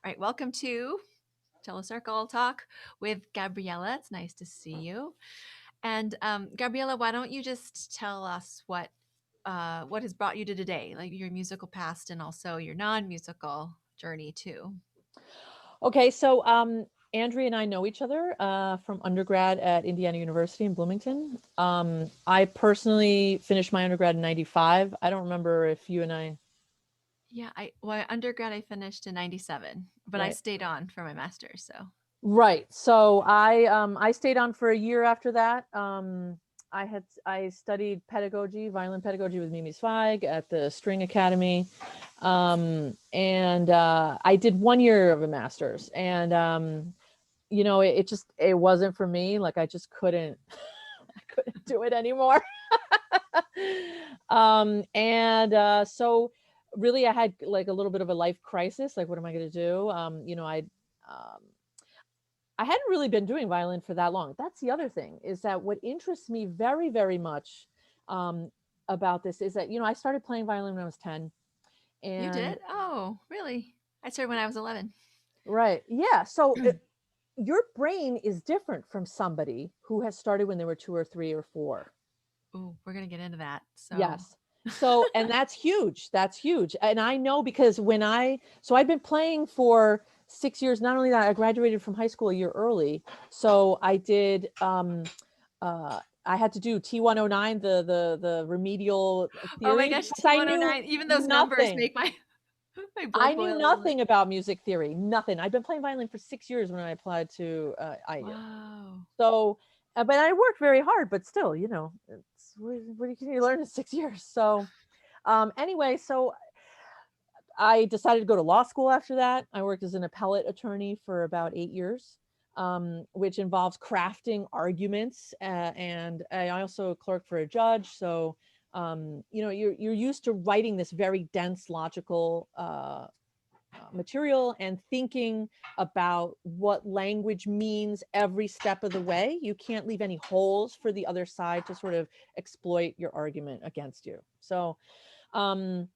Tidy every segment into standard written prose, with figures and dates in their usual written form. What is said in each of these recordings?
right, welcome to Cello Circle Talk with Gabriela. It's nice to see you. And Gabriela, why don't you just tell us what has brought you to today, like your musical past and also your non-musical journey too. Okay, so Andrea and I know each other from undergrad at Indiana University in Bloomington. I personally finished my undergrad in '95. I don't remember if you and I, Yeah, undergrad I finished in '97, but I right? stayed on for my master's. So Right. So I stayed on for a year after that. I studied pedagogy, violin pedagogy with Mimi Zweig at the String Academy, and I did 1 year of a master's, and it wasn't for me. Like I just couldn't I couldn't do it anymore. So really I had like a little bit of a life crisis. Like, what am I going to do? Um, I hadn't really been doing violin for that long. That's the other thing, is that what interests me very, very much um, about this is that, I started playing violin when I was 10. you And did? Oh, really? I started when I was 11. right. Yeah. So your brain is different from somebody who has started when they were 2 or 3 or 4. Oh, we're gonna get into that. So Yes. So, and that's huge. That's huge. And I know because I've been playing for 6 years. Not only that, I graduated from high school a year early. So I did, I had to do T109, the remedial oh my theory, gosh, because I knew T109, even those numbers nothing. make my my I blood knew boil a little bit. nothing about music theory, nothing. I've been playing violin for 6 years when I applied to IU. Wow. So, but I worked very hard, but still, what can you learn in 6 years? So, anyway, so I decided to go to law school after that. I worked as an appellate attorney for about 8 years, which involves crafting arguments. And I also clerked for a judge. So, you're used to writing this very dense, logical material and thinking about what language means every step of the way. You can't leave any holes for the other side to sort of exploit your argument against you. So, um,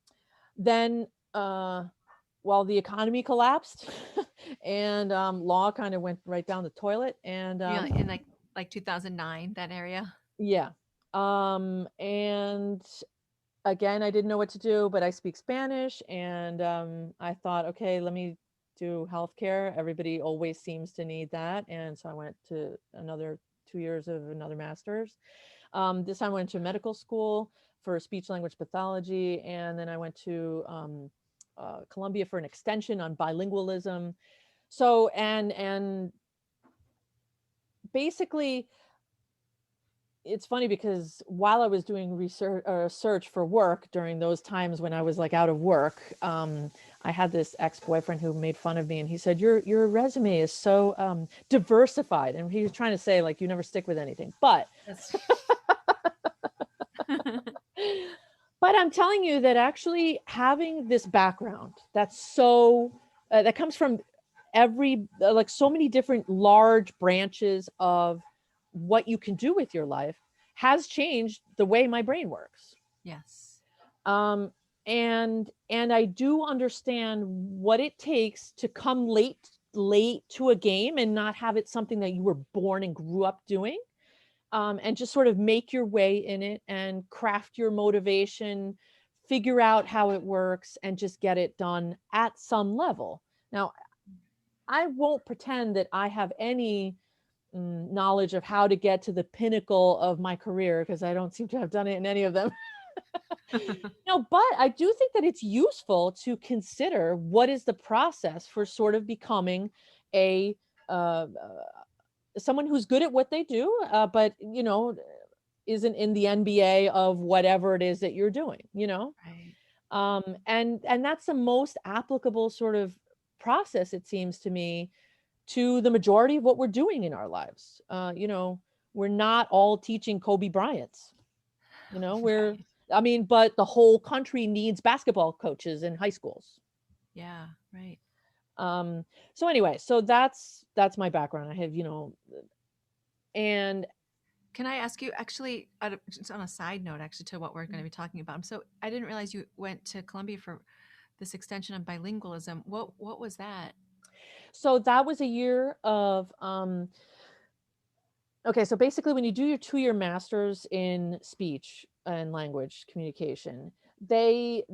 then while the economy collapsed and law kind of went right down the toilet, and You know, in like 2009, that area. yeah, and again, I didn't know what to do, but I speak Spanish, and I thought, okay, let me do healthcare. Everybody always seems to need that, and so I went to another 2 years of another master's. This time I went to medical school for speech language pathology, and then I went to Columbia for an extension on bilingualism. So, and basically, it's funny because while I was doing research search for work during those times when I was like out of work, I had this ex-boyfriend who made fun of me, and he said, "Your resume is so diversified," and he was trying to say like you never stick with anything, but That's but I'm telling you that actually having this background that's so that comes from every like so many different large branches of what you can do with your life has changed the way my brain works. yes. Um, and I do understand what it takes to come late to a game and not have it something that you were born and grew up doing, and just sort of make your way in it and craft your motivation, figure out how it works, and just get it done at some level. Now, I won't pretend that I have any knowledge of how to get to the pinnacle of my career because I don't seem to have done it in any of them. No, but I do think that it's useful to consider what is the process for sort of becoming a someone who's good at what they do, but isn't in the NBA of whatever it is that you're doing. Right. And that's the most applicable sort of process, it seems to me, to the majority of what we're doing in our lives. We're not all teaching Kobe Bryant's. We're Right. I mean, but the whole country needs basketball coaches in high schools. Yeah, right. Um, so anyway, so that's my background. I have, and Can I ask you actually, just on a side note, actually, to what we're going to be talking about? So I didn't realize you went to Columbia for this extension on bilingualism. What was that? So that was a year of okay, so basically when you do your 2-year masters in speech and language communication, they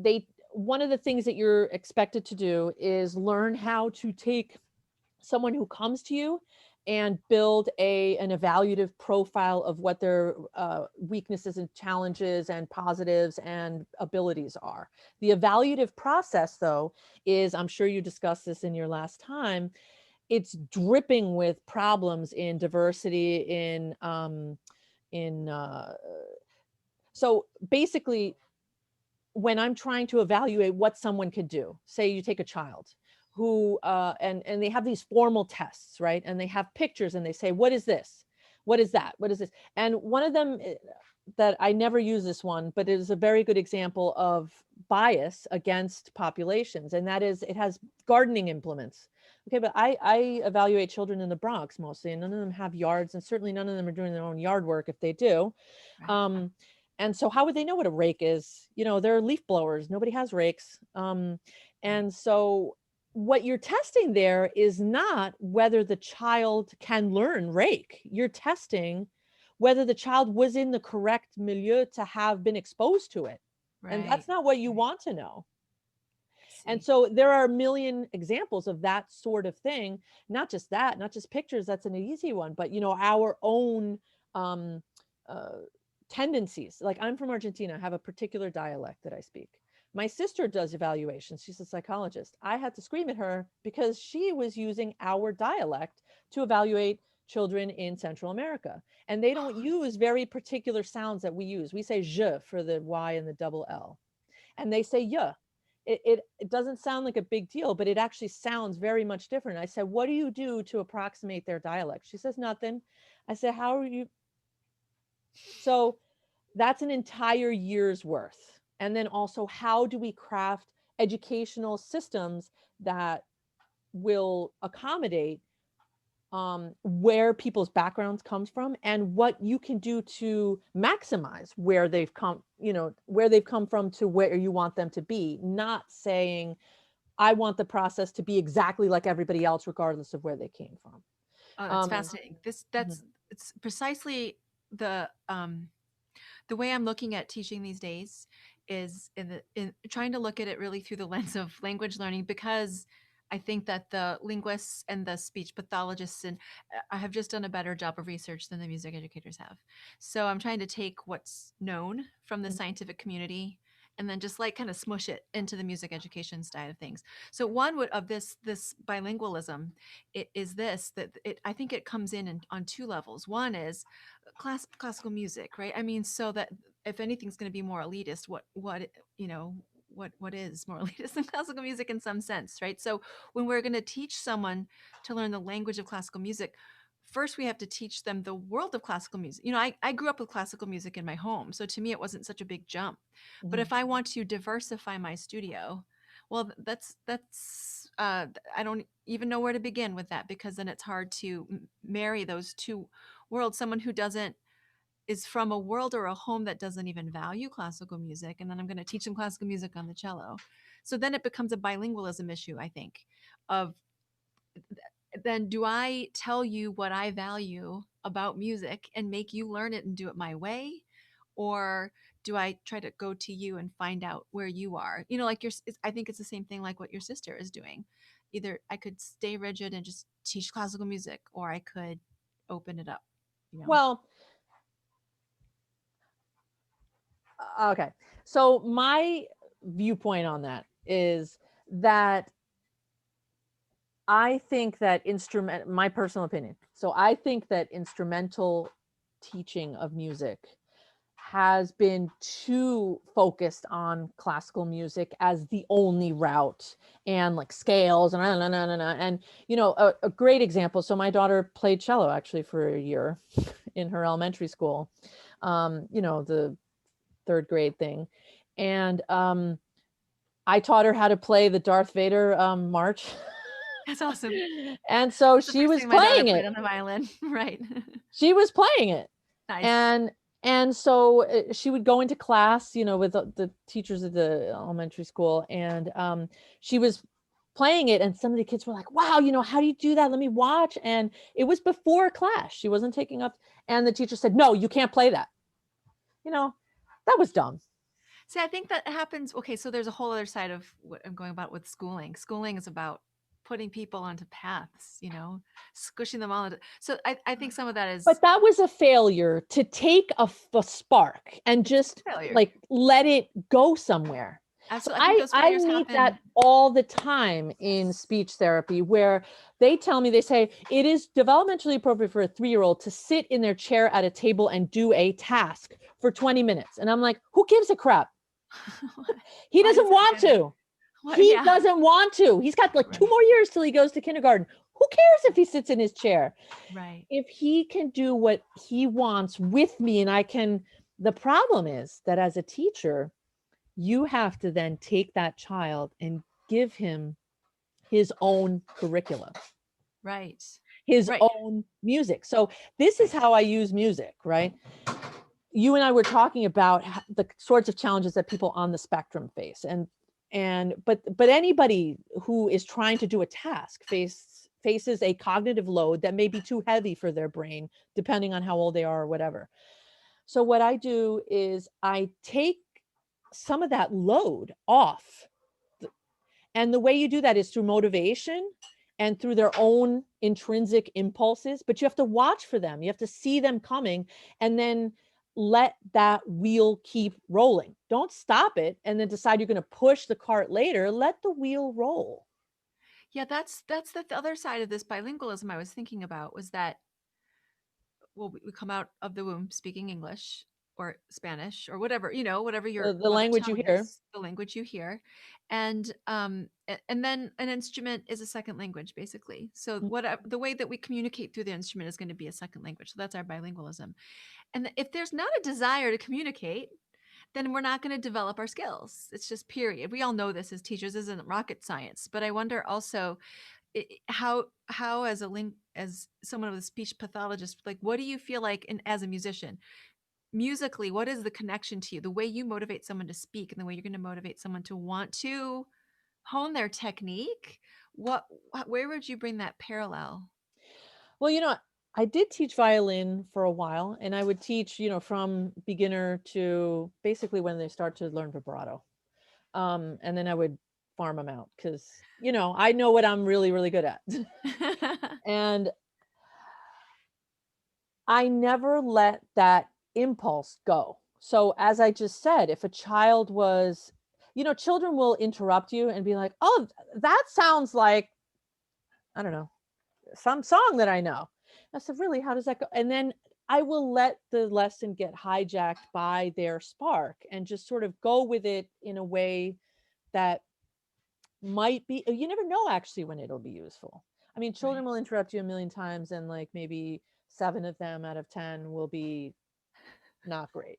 one of the things that you're expected to do is learn how to take someone who comes to you and build an evaluative profile of what their weaknesses and challenges and positives and abilities are. The evaluative process, though, is, I'm sure you discussed this in your last time, it's dripping with problems in diversity, in so basically when I'm trying to evaluate what someone could do, say you take a child who and they have these formal tests, right? And they have pictures and they say, what is this? What is that? What is this? And one of them that I never use this one, but it is a very good example of bias against populations, and that is it has gardening implements. Okay, but I evaluate children in the Bronx mostly, and none of them have yards, and certainly none of them are doing their own yard work if they do. Right. Um, and so how would they know what a rake is? You know, they're leaf blowers. Nobody has rakes. Right. And so what you're testing there is not whether the child can learn rake. You're testing whether the child was in the correct milieu to have been exposed to it. And Right. that's not what you Right. want to know. I And see. so there are a million examples of that sort of thing. Not just that, not just pictures, that's an easy one, but you know, our own um, uh, tendencies. Like I'm from Argentina, I have a particular dialect that I speak. My sister does evaluations. She's a psychologist. I had to scream at her because she was using our dialect to evaluate children in Central America. And they don't use very particular sounds that we use. We say je for the Y and the double L, and they say yeah. It doesn't sound like a big deal, but it actually sounds very much different. I said, what do you do to approximate their dialect? She says, nothing. I said, how are you? So that's an entire year's worth. And then also, how do we craft educational systems that will accommodate where people's backgrounds comes from and what you can do to maximize where they've come, you know, where they've come from to where you want them to be, not saying, I want the process to be exactly like everybody else, regardless of where they came from. Oh, that's Um, fascinating. mhm, It's precisely the way I'm looking at teaching these days is in trying to look at it really through the lens of language learning, because I think that the linguists and the speech pathologists and I have just done a better job of research than the music educators have. So I'm trying to take what's known from the mhm, scientific community and then just like kind of smush it into the music education side of things. So one would of this bilingualism it is this that it I think it comes in on two levels. One is classical music, right? I mean, so that if anything's going to be more elitist, what you know what is more elitist than classical music in some sense, right? So when we're going to teach someone to learn the language of classical music, first we have to teach them the world of classical music. You know, I grew up with classical music in my home, so to me it wasn't such a big jump. But mhm. if I want to diversify my studio, well, I don't even know where to begin with that, because then it's hard to marry those two worlds. Someone who doesn't is from a world or a home that doesn't even value classical music, and then I'm going to teach them classical music on the cello. So then it becomes a bilingualism issue, I think, of then do I tell you what I value about music and make you learn it and do it my way? Or do I try to go to you and find out where you are? You know, like I think it's the same thing like what your sister is doing. Either I could stay rigid and just teach classical music, or I could open it up, you know? Well, okay. So my viewpoint on that is that I think that my personal opinion. So I think that instrumental teaching of music has been too focused on classical music as the only route and like scales and and you know a great example. So my daughter played cello actually for a year in her elementary school, you know, the third grade thing, and I taught her how to play the Darth Vader march. That's awesome. And so That's the she first was thing my daughter playing played it. on the violin. Right. She was playing it. Nice. And so she would go into class, you know, with the teachers at the elementary school, and she was playing it, and some of the kids were like, wow, how do you do that? Let me watch. And it was before class. She wasn't taking up. And the teacher said, no, you can't play that. That was dumb. See, I think that happens. Okay, so there's a whole other side of what I'm going about with schooling. Schooling is about putting people onto paths, squishing them all into. So I think some of that But is that was a failure to take a spark and it's just a failure. like let it go somewhere. But Absolutely. I think those I failures meet that happen. all the time in speech therapy, where they say it is developmentally appropriate for a 3-year-old to sit in their chair at a table and do a task for 20 minutes. And I'm like, who gives a crap? He Why doesn't does it want matter? to. What? He Yeah. doesn't want to. He's got like 2 Right. more years till he goes to kindergarten. Who cares if he sits in his chair? Right. If he can do what he wants with me, and I can, the problem is that as a teacher, you have to then take that child and give him his own curriculum, Right. his Right. own music. So this is Right. how I use music, right? You and I were talking about the sorts of challenges that people on the spectrum face, but anybody who is trying to do a task faces a cognitive load that may be too heavy for their brain, depending on how old they are or whatever. So what I do is I take some of that load off. And the way you do that is through motivation and through their own intrinsic impulses, but you have to watch for them. You have to see them coming and then let that wheel keep rolling. Don't stop it and then decide you're going to push the cart later. Let the wheel roll. Yeah, that's the other side of this bilingualism I was thinking about was that, well, we come out of the womb speaking English or Spanish or whatever, whatever your The mother language you tongue hear. is, the language you hear. And and then an instrument is a second language, basically. So the way that we communicate through the instrument is going to be a second language. So that's our bilingualism. And if there's not a desire to communicate, then we're not going to develop our skills. It's just period. We all know this as teachers, this isn't rocket science. But I wonder also how as as someone with a speech pathologist, like what do you feel like as a musician, musically, what is the connection to you, the way you motivate someone to speak and the way you're going to motivate someone to want to hone their technique? Where would you bring that parallel? Well, I did teach violin for a while, and I would teach, from beginner to basically when they start to learn vibrato. And then I would farm them out because, I know what I'm really, really good at. And I never let that impulse go. So as I just said, if a child was, children will interrupt you and be like, oh, that sounds like, I don't know, some song that I know. I said, really, how does that go? And then I will let the lesson get hijacked by their spark and just sort of go with it in a way that might be, you never know actually when it'll be useful. I mean, children Right. will interrupt you a million times and like maybe 7 of them out of 10 will be not great.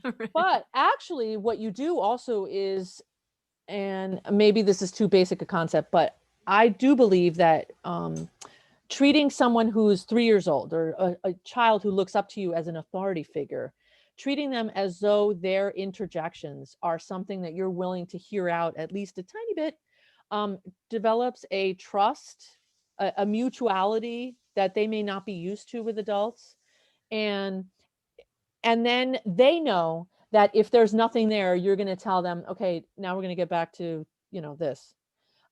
Right. But actually what you do also is, and maybe this is too basic a concept, but I do believe that treating someone who's 3 years old or a child who looks up to you as an authority figure, treating them as though their interjections are something that you're willing to hear out at least a tiny bit, um, develops a trust, a mutuality that they may not be used to with adults. And then they know that if there's nothing there, you're going to tell them, okay, now we're going to get back to, this.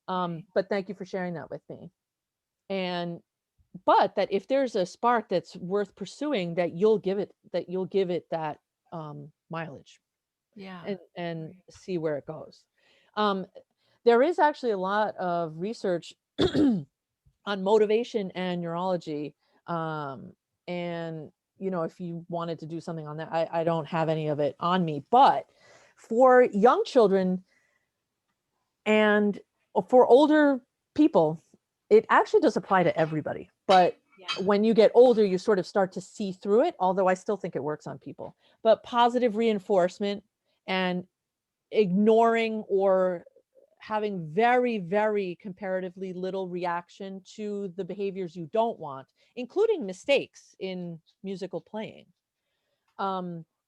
Right. But thank you for sharing that with me. And but that if there's a spark that's worth pursuing, that you'll give it that mileage Yeah. and Right. see where it goes. Um, there is actually a lot of research on motivation and neurology. And if you wanted to do something on that, I don't have any of it on me, but for young children and for older people, it actually does apply to everybody. But Yeah. when you get older, you sort of start to see through it, although I still think it works on people. But positive reinforcement and ignoring or having very, very comparatively little reaction to the behaviors you don't want, including mistakes in musical playing,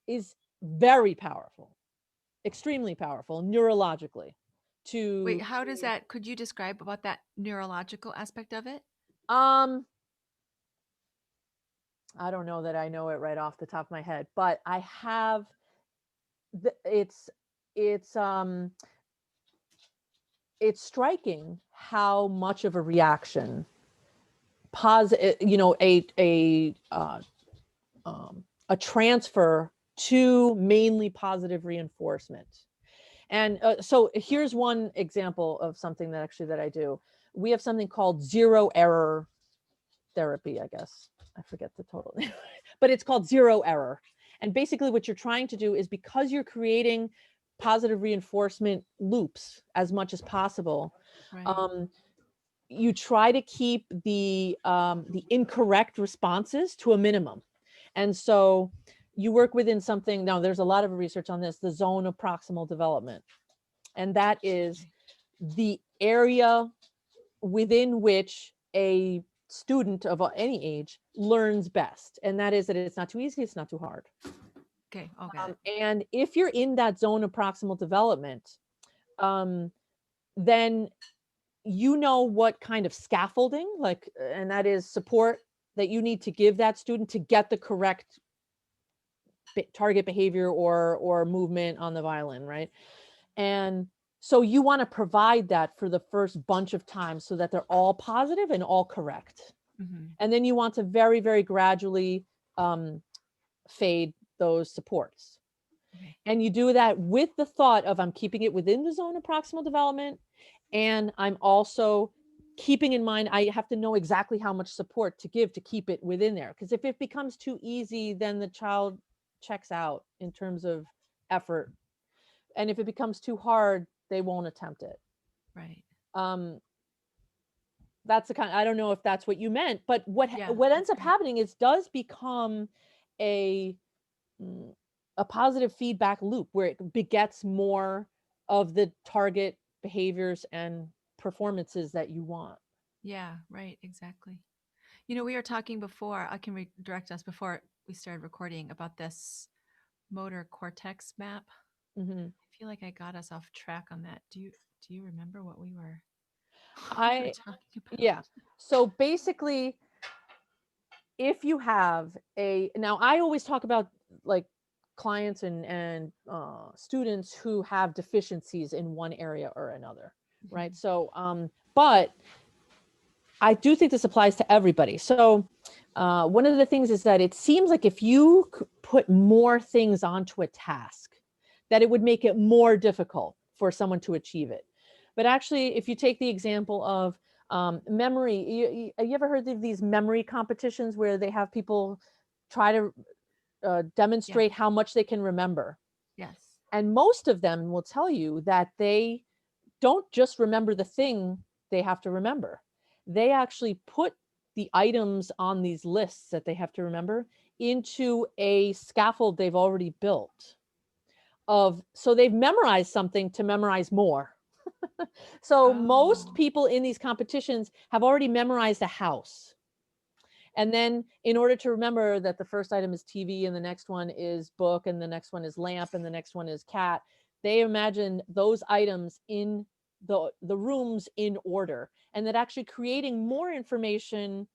is very powerful, extremely powerful neurologically Wait, to how does that, could you describe about that neurological aspect of it? um I don't know that I know it right off the top of my head, but I have it's it's striking how much of a reaction positive, a transfer to mainly positive reinforcement. And so here's one example of something that actually that I do. We have something called zero error therapy, I guess. I forget the total name, but it's called zero error. And basically what you're trying to do is, because you're creating positive reinforcement loops as much as possible, Right. um, you try to keep the incorrect responses to a minimum. And so you work within something. Now there's a lot of research on this, the zone of proximal development. And that is Okay. the area within which a student of any age learns best. And that is that it's not too easy, it's not too hard. Okay. Oh, got it. And if you're in that zone of proximal development, um, then you know what kind of scaffolding, like, and that is support that you need to give that student to get the correct target behavior or movement on the violin, right? And so you want to provide that for the first bunch of times so that they're all positive and all correct. Mm-hmm. And then you want to very, very gradually fade those supports. Okay. And you do that with the thought of, I'm keeping it within the zone of proximal development. And I'm also keeping in mind, I have to know exactly how much support to give to keep it within there. Because if it becomes too easy, then the child checks out in terms of effort. And if it becomes too hard, they won't attempt it. Right. Um, that's the kind, I don't know if that's what you meant, but Yeah, what ends that's up great. happening is does become a mm, a positive feedback loop where it begets more of the target behaviors and performances that you want. Yeah, right. Exactly. We were talking before, I can redirect us before we started recording about this motor cortex map. Hmm. I feel like I got us off track on that. Do you remember what we were what we were I talking about? Yeah. So basically, if you have now I always talk about like clients and students who have deficiencies in one area or another, right? Mhm. So but I do think this applies to everybody. So one of the things is that it seems like if you put more things onto a task, that it would make it more difficult for someone to achieve it. But actually, if you take the example of memory, you ever heard of these memory competitions where they have people try to Yes. demonstrate how much they can remember? Yes. And most of them will tell you that they don't just remember the thing they have to remember. They actually put the items on these lists that they have to remember into a scaffold they've already built of, so they've memorized something to memorize more. So most Oh, people in these competitions have already memorized a house. And then in order to remember that the first item is TV and the next one is book and the next one is lamp and the next one is cat, they imagine those items in the rooms in order, and that actually creating more information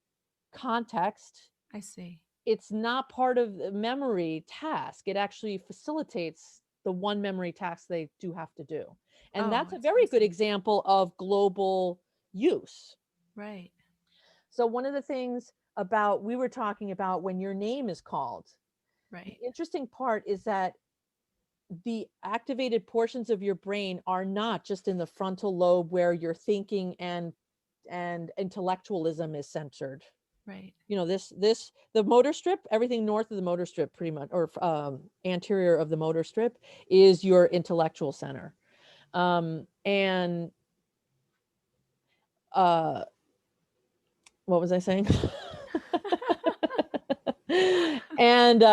context, I see. it's not part of the memory task. It actually facilitates the one memory task they do have to do. And Oh, that's a it's very good fascinating. example of global use. Right. So one of the things about we were talking about when your name is called, the Right. interesting part is that the activated portions of your brain are not just in the frontal lobe where your thinking and intellectualism is centered. Right. This the motor strip, everything north of the motor strip pretty much, or anterior of the motor strip, is your intellectual center. And uh what was I saying? And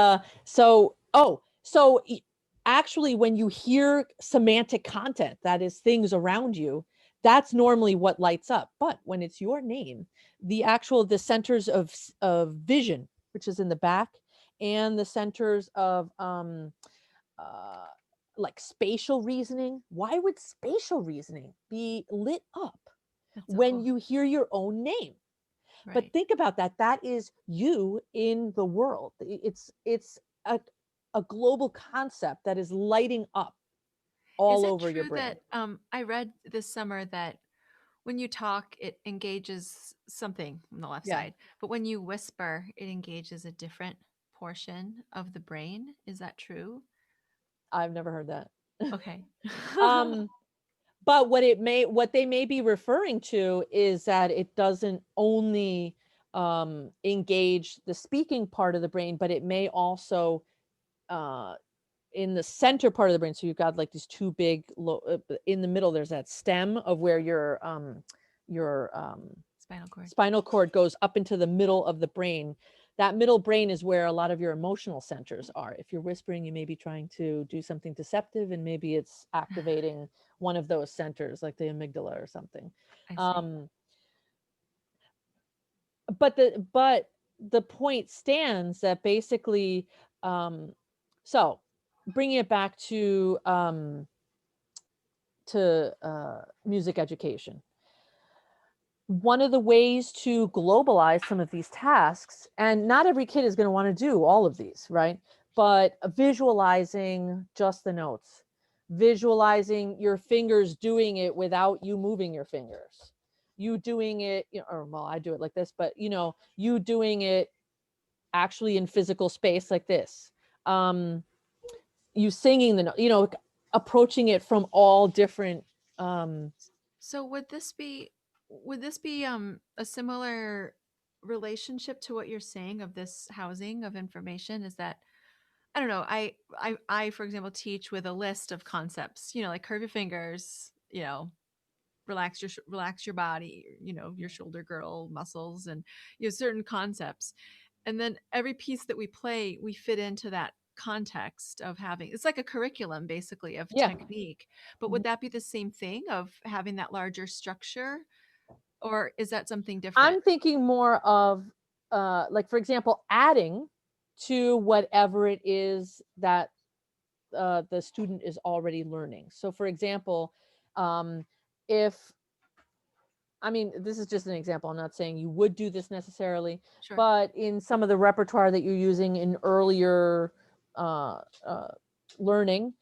actually when you hear semantic content, that is things around you, that's normally what lights up. But when it's your name, the centers of vision, which is in the back, and the centers of uh like spatial reasoning. Why would spatial reasoning be lit up That's so when cool. you hear your own name? But Right. think about that. That is you in the world. It's a, a global concept that is lighting up Is all it over your true brain. that I read this summer that when you talk, it engages something on the left Yeah, side, but when you whisper, it engages a different portion of the brain. Is that true? I've never heard that. Okay. um, but what they may be referring to is that it doesn't only engage the speaking part of the brain, but it may also uh, in the center part of the brain. So you've got like these two big in the middle. There's that stem of where your Spinal cord. spinal cord goes up into the middle of the brain. That middle brain is where a lot of your emotional centers are. If you're whispering, you may be trying to do something deceptive, and maybe it's activating one of those centers, like the amygdala or something. I see. Um, but the point stands that basically, um, so bringing it back to music education, one of the ways to globalize some of these tasks, and not every kid is going to want to do all of these, right? But visualizing just the notes, visualizing your fingers doing it without you moving your fingers, you doing it, or well, I do it like this, but you doing it actually in physical space like this. You singing the note, approaching it from all different. um So would this be a similar relationship to what you're saying of this housing of information? Is that I don't know. I for example teach with a list of concepts, like curve your fingers, relax your body, your shoulder girdle muscles and certain concepts. And then every piece that we play, we fit into that context of having it's like a curriculum basically of yeah. technique. But would that be the same thing of having that larger structure or is that something different? I'm thinking more of, like, for example, adding to whatever it is that the student is already learning. So, for example, um, if I mean, this is just an example. I'm not saying you would do this necessarily, Sure. but in some of the repertoire that you're using in earlier uh, uh, learning,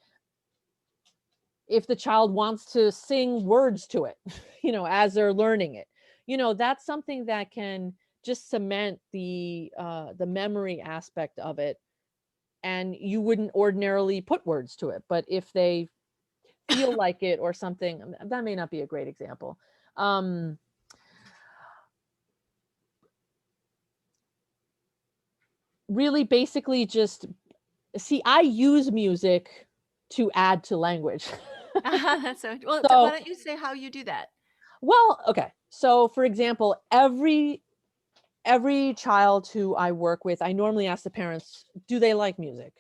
if the child wants to sing words to it, as they're learning it, that's something that can just cement the memory aspect of it. And you wouldn't ordinarily put words to it, but if they feel like it or something, that may not be a great example. Um, Really, basically, just see. I use music to add to language. That's so well. Why So, don't you say how you do that? well, okay. So, for example, every child who I work with, I normally ask the parents, do they like music?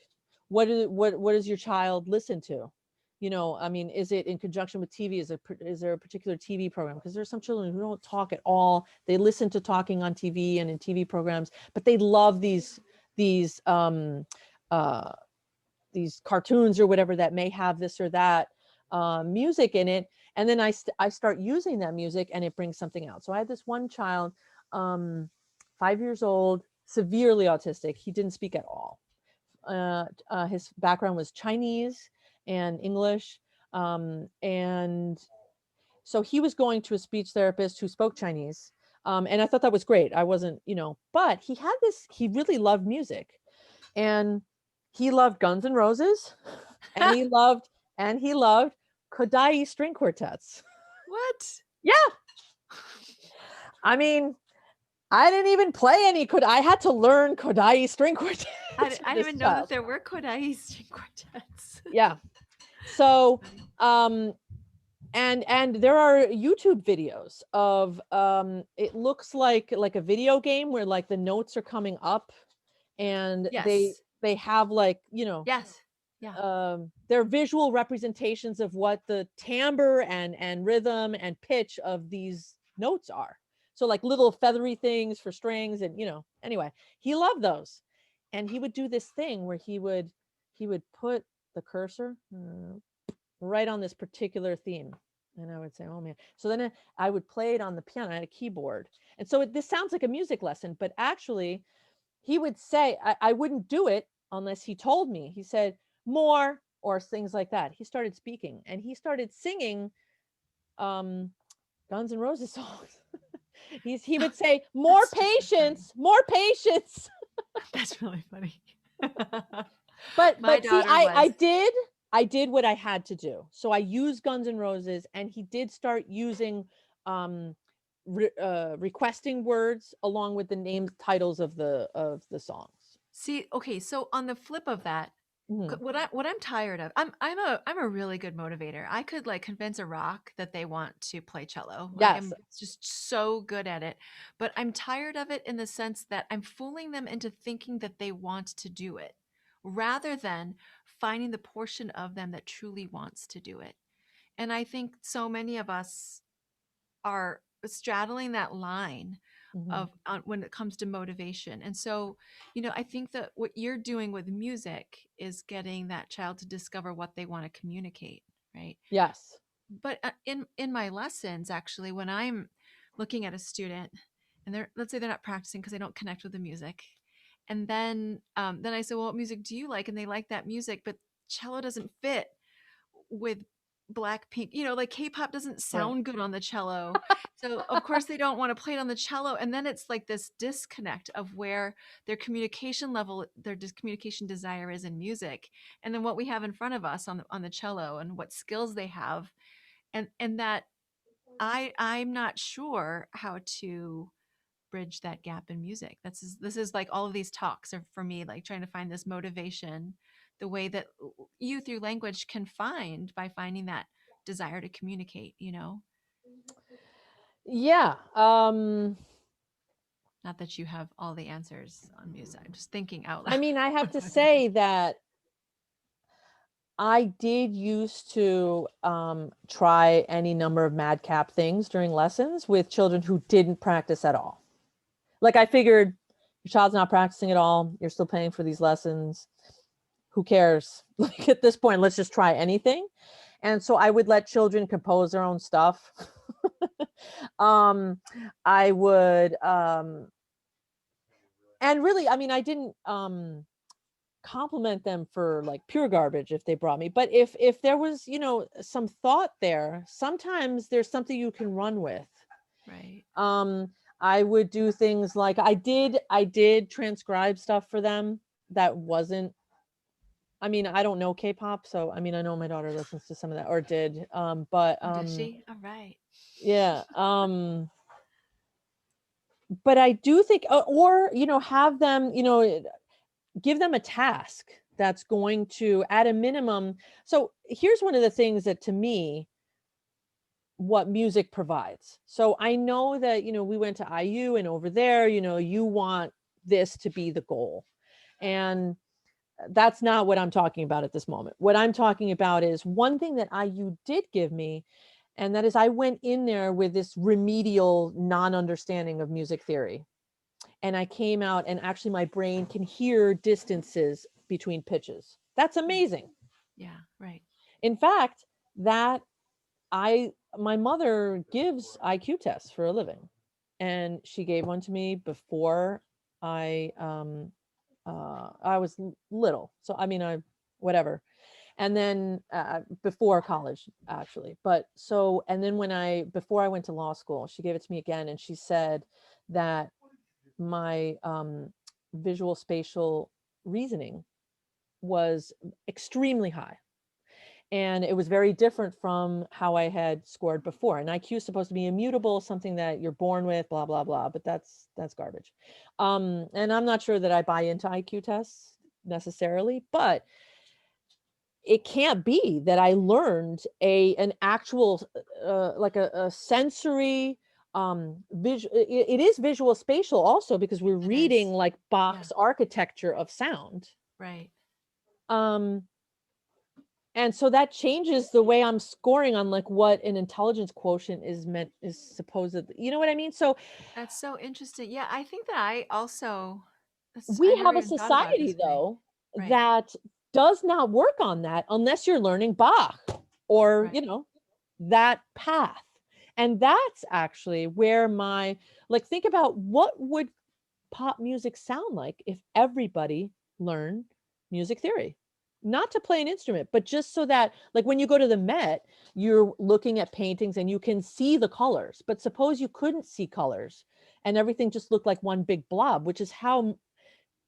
What does your child listen to? I mean, is it in conjunction with TV? Is there a particular TV program? Because there's some children who don't talk at all. They listen to talking on TV and in TV programs, but they love these uh these cartoons or whatever that may have this or that music in it. And then I start using that music and it brings something out. So I had this one child, um, 5 years old, severely autistic. He didn't speak at all. His background was Chinese and English. And so he was going to a speech therapist who spoke Chinese. And I thought that was great. I wasn't, but he really loved music, and he loved Guns N' Roses, and he loved Kodai string quartets. What? Yeah, I mean, I didn't even play any Kodai. I had to learn Kodai string quartets I for didn't this even know that child. there were Kodai string quartets. Yeah. That's So, funny. um, and there are YouTube videos of it looks like a video game where like the notes are coming up, and they Yes. they have like, Yes. Yeah. they're visual representations of what the timbre and rhythm and pitch of these notes are. So like little feathery things for strings, and anyway, he loved those. And he would do this thing where he would put the cursor right on this particular theme. And I would say, oh man. So then I would play it on the piano. I had a keyboard. And so this sounds like a music lesson, but actually, he would say, I wouldn't do it unless he told me. He said, more, or things like that. He started speaking and he started singing um, Guns N' Roses songs. He would say, more That's just so funny. patience, more patience. That's really funny. My But see, daughter was I did what I had to do. So I used Guns N' Roses, and he did start using um requesting words along with the name titles of the songs. see, okay, so on the flip of that, Mhm. what I'm tired of, I'm a really good motivator. I could like convince a rock that they want to play cello. Like Yes. I'm just so good at it. But I'm tired of it in the sense that I'm fooling them into thinking that they want to do it rather than finding the portion of them that truly wants to do it. And I think so many of us are straddling that line Mhm. of when it comes to motivation. And so, I think that what you're doing with music is getting that child to discover what they want to communicate, right? Yes. But in my lessons, actually, when I'm looking at a student and let's say they're not practicing because they don't connect with the music, and then I say, well, what music do you like? And they like that music, but cello doesn't fit with Blackpink. Like K-pop doesn't Right. sound good on the cello. So of course they don't want to play it on the cello. And then it's like this disconnect of where their communication level, their communication desire is in music. And then what we have in front of us on the cello and what skills they have. And that I'm not sure how to bridge that gap in music. This is like all of these talks are for me like trying to find this motivation, the way that you through language can find by finding that desire to communicate. Yeah. Not that you have all the answers on music. I'm just thinking out I loud. mean, I have We're to talking about say that I did used to try any number of madcap things during lessons with children who didn't practice at all. Like I figured your child's not practicing at all. You're still paying for these lessons. Who cares? Like at this point, let's just try anything. And so I would let children compose their own stuff. um, I would, and really, I mean, I didn't compliment them for like pure garbage if they brought me, but if there was, some thought there, sometimes there's something you can run with. right. Um, I would do things like I did transcribe stuff for them that wasn't. I mean, I don't know K-pop, so I mean, I know my daughter listens to some of that or did. But Oh, does she? All right. yeah. But I do think, or have them, give them a task that's going to, at a minimum. So here's one of the things that to me, what music provides. So I know that, we went to IU and over there, you want this to be the goal. And that's not what I'm talking about at this moment. What I'm talking about is one thing that IU did give me, and that is I went in there with this remedial non-understanding of music theory. And I came out and actually my brain can hear distances between pitches. That's Yeah. amazing. Yeah. Right. In fact, that I my mother gives IQ tests for a living, and she gave one to me before I was little. So I mean I whatever. And then before college actually. But so and then before I went to law school, she gave it to me again and she said that my visual spatial reasoning was extremely high. And it was very different from how I had scored before. And IQ is supposed to be immutable, something that you're born with, blah, blah, blah. But that's garbage. And I'm not sure that I buy into IQ tests necessarily, but it can't be that I learned an actual like a sensory visual. It is visual spatial also because we're It reading is. like Yeah. box architecture of sound. Right. Um, and so that changes the way I'm scoring on like what an intelligence quotient is supposedly. You know what I mean? So That's so interesting. Yeah. I think that I also, we I never have a even thought about it society this way. though Right. that does not work on that unless you're learning Bach or, Right. that path. And that's actually where like, think about what would pop music sound like if everybody learned music theory? Not to play an instrument, but just so that, like, when you go to the Met, you're looking at paintings and you can see the colors. But suppose you couldn't see colors and everything just looked like one big blob, which is how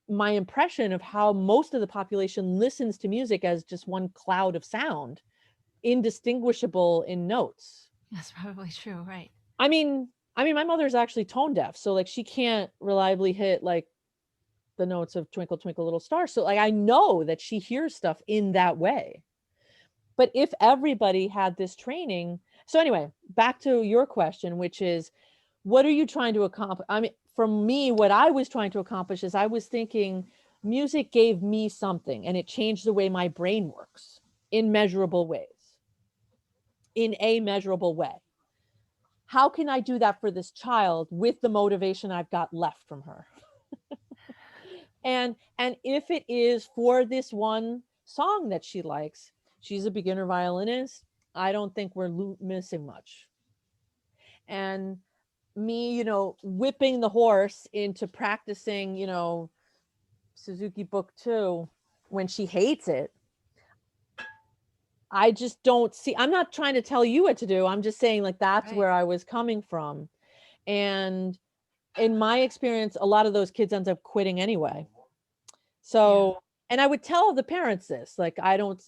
my impression of how most of the population listens to music as just one cloud of sound, indistinguishable in notes. That's probably true. Right. I mean, my mother's actually tone deaf, so like she can't reliably hit like the notes of Twinkle Twinkle Little Star. So like I know that she hears stuff in that way. But if everybody had this training, so anyway, back to your question, which is, what are you trying to accomplish? I mean, for me, what I was trying to accomplish is I was thinking music gave me something and it changed the way my brain works in measurable ways, in a measurable way. How can I do that for this child with the motivation I've got left from her? And if it is for this one song that she likes, she's a beginner violinist. I don't think we're missing much. And me, whipping the horse into practicing, Suzuki Book 2 when she hates it. I just don't see, I'm not trying to tell you what to do. I'm just saying like that's Right. where I was coming from. And in my experience, a lot of those kids ends up quitting anyway. Yeah. So, and I would tell the parents this, like, I don't,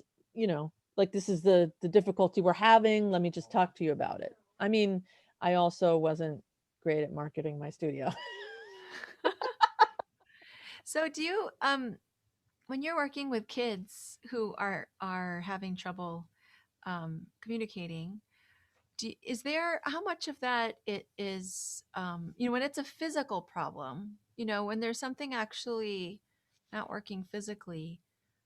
like this is the difficulty we're having. Let me just talk to you about it. I mean, I also wasn't great at marketing my studio. So do you when you're working with kids who are having trouble communicating, is there how much of that it is when it's a physical problem, when there's something actually not working physically,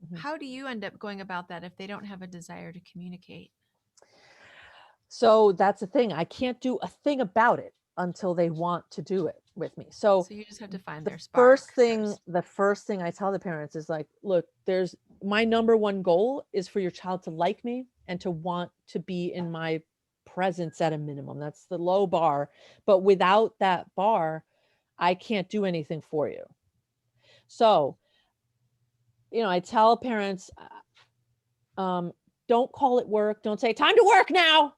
Mhm. how do you end up going about that if they don't have a desire to communicate? So that's the thing. I can't do a thing about it until they want to do it with me. So So you just have to find the their first spark thing, first. I tell the parents is like, look, there's my number one goal is for your child to like me and to want to be in my presence at a minimum. That's the low bar. But without that bar, I can't do anything for you. So, I tell parents, um, don't call it work. Don't say time to work now.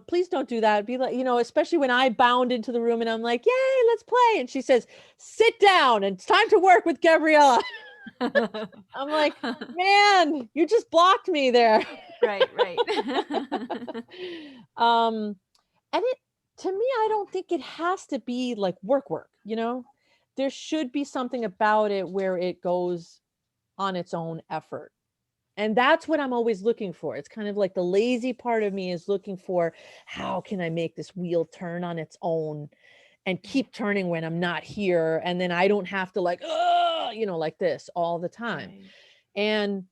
Please don't do that. Be like, especially when I bound into the room and I'm like, yay, let's play. And she says, sit down and it's time to work with Gabriela. I'm like, man, you just blocked me there. Right, right. um, and to me, I don't think it has to be like work, there should be something about it where it goes on its own effort. And that's what I'm always looking for. It's kind of like the lazy part of me is looking for how can I make this wheel turn on its own and Right, keep turning when I'm not here. And then I don't have to like, like this all the time. right. And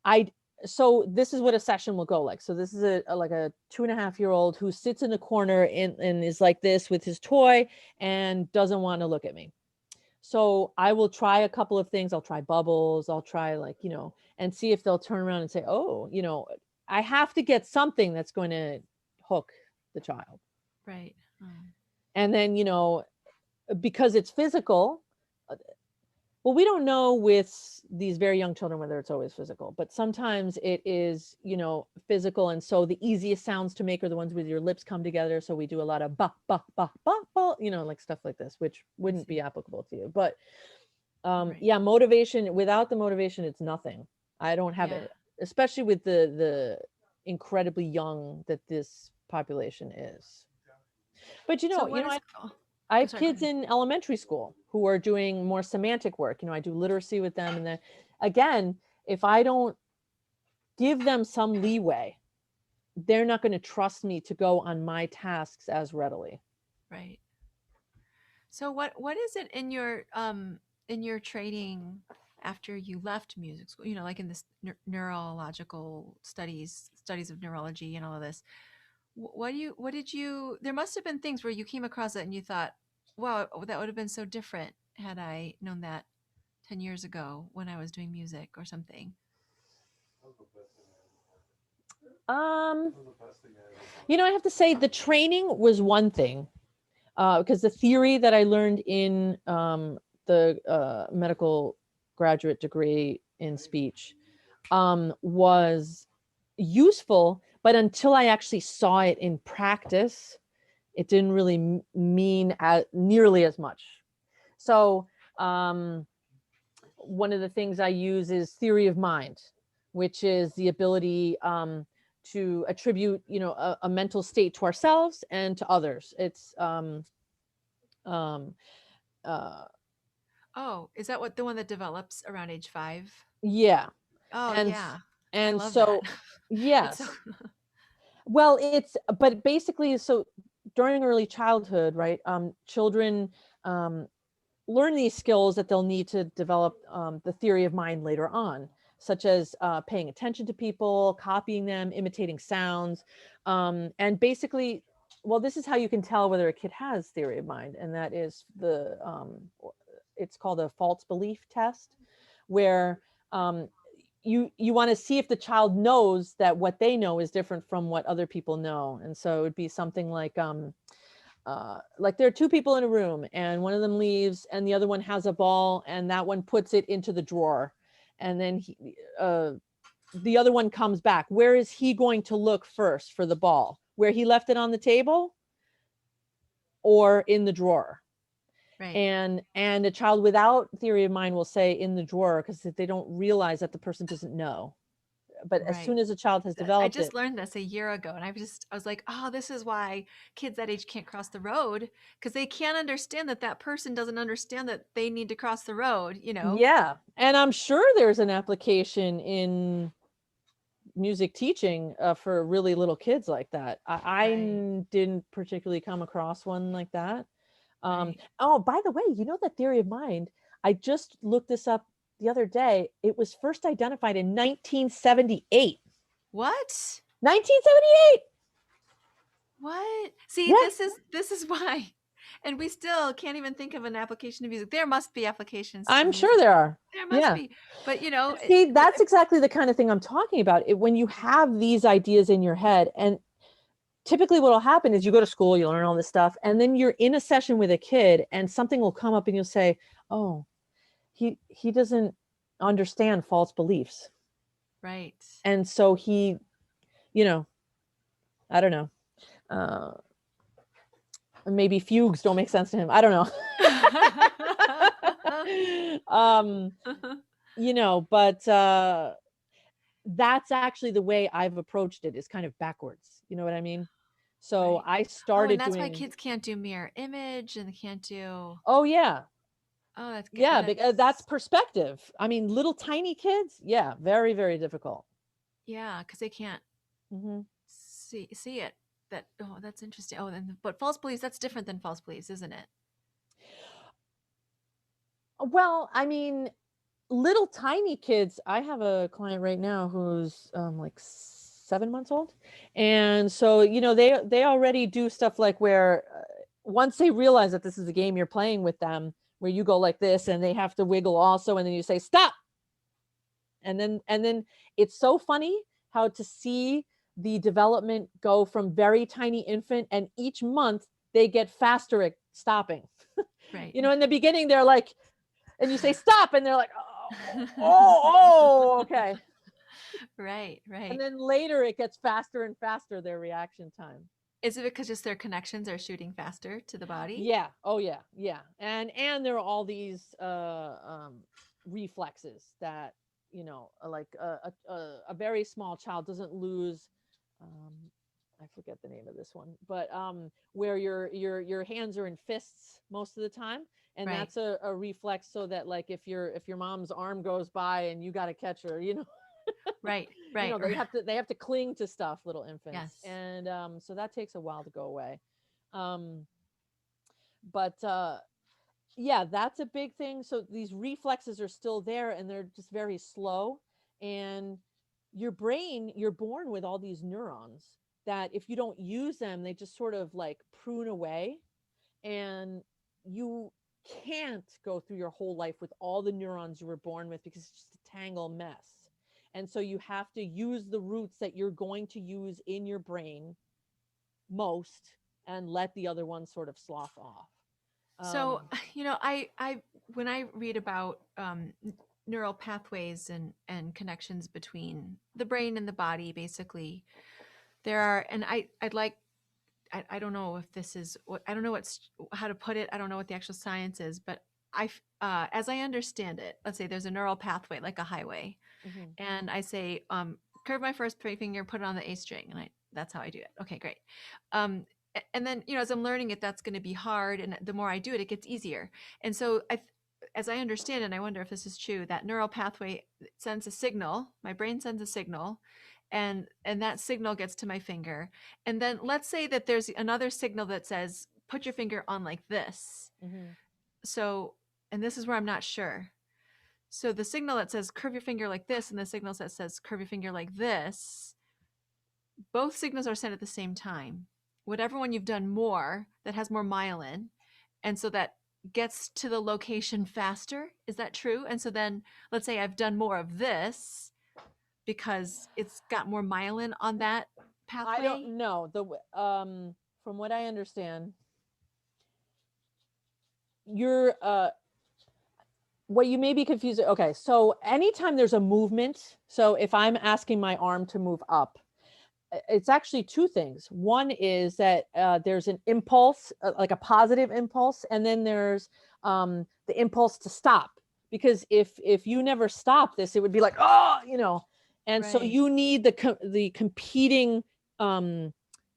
I, so this is what a session will go like. So this is like a 2.5-year-old who sits in the corner and is like this with his toy and doesn't want to look at me. So I will try a couple of things. I'll try bubbles. I'll try like, and see if they'll turn around and say, oh, I have to get something that's going to hook the child. Right. Oh. And then, because it's physical, well, we don't know with these very young children whether it's always physical, but sometimes it is, physical. And so the easiest sounds to make are the ones with your lips come together. So we do a lot of ba, ba, ba, ba, ba, like stuff like this, which I wouldn't be see. applicable to you. But Right. yeah, motivation, without the motivation, it's nothing. I don't have Yeah. it, especially with the incredibly young that this population is. But So what is I oh, have sorry, go kids ahead. in elementary school who are doing more semantic work. I do literacy with them. And then again, if I don't give them some leeway, they're not going to trust me to go on my tasks as readily. Right. So what is it in your training after you left music school, like in this neurological studies of neurology and all of this? What did you there must have been things where you came across it and you thought, wow, that would have been so different had I known that 10 years ago when I was doing music or something. Um, I have to say the training was one thing, because the theory that I learned in the medical graduate degree in speech was useful, but until I actually saw it in practice, it didn't really mean nearly as much. So one of the things I use is theory of mind, which is the ability to attribute, a mental state to ourselves and to others. It's um, uh, Oh, is that what the one that develops around age 5? yeah, Oh, and yeah. I and love that. so It's so yes, well, but basically, so during early childhood, right? Children um, learn these skills that they'll need to develop the theory of mind later on, such as paying attention to people, copying them, imitating sounds. And basically, well, this is how you can tell whether a kid has theory of mind. And that is it's called a false belief test, where um, you want to see if the child knows that what they know is different from what other people know. And so it would be something like there are two people in a room and one of them leaves and the other one has a ball and that one puts it into the drawer, and then the other one comes back. Where is he going to look first for the ball? Where he left it on the table or in the drawer? right. And a child without theory of mind will say in the drawer, because they don't realize that the person doesn't know. But as Right. soon as a child has I developed just it, learned this a year ago, and I was like, oh, this is why kids that age can't cross the road, because they can't understand that that person doesn't understand that they need to cross the road, you know? yeah, and I'm sure there's an application in music teaching for really little kids like that. Right, Didn't particularly come across one like that. right. Oh, by the way, that theory of mind, I just looked this up the other day. It was first identified in 1978. What? 1978. What? See, Yeah, this is why. And we still can't even think of an application to music. There must be applications to I'm sure music. there are. There must Yeah. be. But you know, See, that's exactly the kind of thing I'm talking about. When you have these ideas in your head, and typically what will happen is you go to school, you learn all this stuff, and then you're in a session with a kid and something will come up and you'll say, oh, he doesn't understand false beliefs. right. And so you know I don't know, uh maybe fugues don't make sense to him, I don't know. But that's actually the way I've approached it, is kind of backwards, you know what I mean? So Right. I Oh, and started that's why doing. kids can't do mirror image and they can't do. Oh yeah. Oh, Yeah, because that's that's perspective. I mean, little tiny kids, yeah, very, very difficult. yeah, because they can't Hmm. see it. That oh, that's interesting. Oh, then but false beliefs, that's different than false beliefs, isn't it? Well, I mean, little tiny kids. I have a client right now who's like 7 months old, and so they already do stuff like where once they realize that this is a game you're playing with them, where you go like this and they have to wiggle also, and then you say stop, and then it's so funny how to see the development go from very tiny infant, and each month they get faster at stopping. Right. In the beginning they're like, and you say stop and they're like, oh, okay. Right, And right. then later it gets faster and faster, their reaction time. Is it because just their connections are shooting faster to the body? Yeah. Oh yeah. Yeah. And there are all these reflexes that, like a very small child doesn't lose. um I forget the name of this one, but where your hands are in fists most of the time, and Right. that's a reflex, so that like if your mom's arm goes by and you got to catch her, Right, right. they have to cling to stuff, little infants, Yes. and so that takes a while to go away. um but yeah, that's a big thing. So these reflexes are still there and they're just very slow, and you're born with all these neurons that if you don't use them, they just sort of like prune away, and you can't go through your whole life with all the neurons you were born with, because it's just a tangled mess. And so you have to use the roots that you're going to use in your brain most and let the other ones sort of slough off. So, I when I read about neural pathways and connections between the brain and the body, basically, there are, and I'd like, I don't know if this is what, I don't know how to put it. I don't know what the actual science is, but as I understand it, let's say there's a neural pathway like a highway, Mhm. and I say, curve my first finger, put it on the A string, and that's how I do it. Okay, great. Um, and then, as I'm learning it, that's going to be hard, and the more I do it, it gets easier. And so, as I understand it, and I wonder if this is true, that neural pathway sends a signal. My brain sends a signal, and that signal gets to my finger. And then let's say that there's another signal that says, put your finger on like this. Mhm. So, and this is where I'm not sure. So the signal that says curve your finger like this and the signal that says curve your finger like this, both signals are sent at the same time. Whatever one you've done more that has more myelin, and so that gets to the location faster. Is that true? And so then let's say I've done more of this because it's got more myelin on that I don't pathway. know. From what I understand, you're what you may be confused. Okay, so anytime there's a movement, so if I'm asking my arm to move up, it's actually two things. One is that there's an impulse, like a positive impulse, and then there's the impulse to stop. Because if you never stop this, it would be like, oh, and so Right. you need the competing um,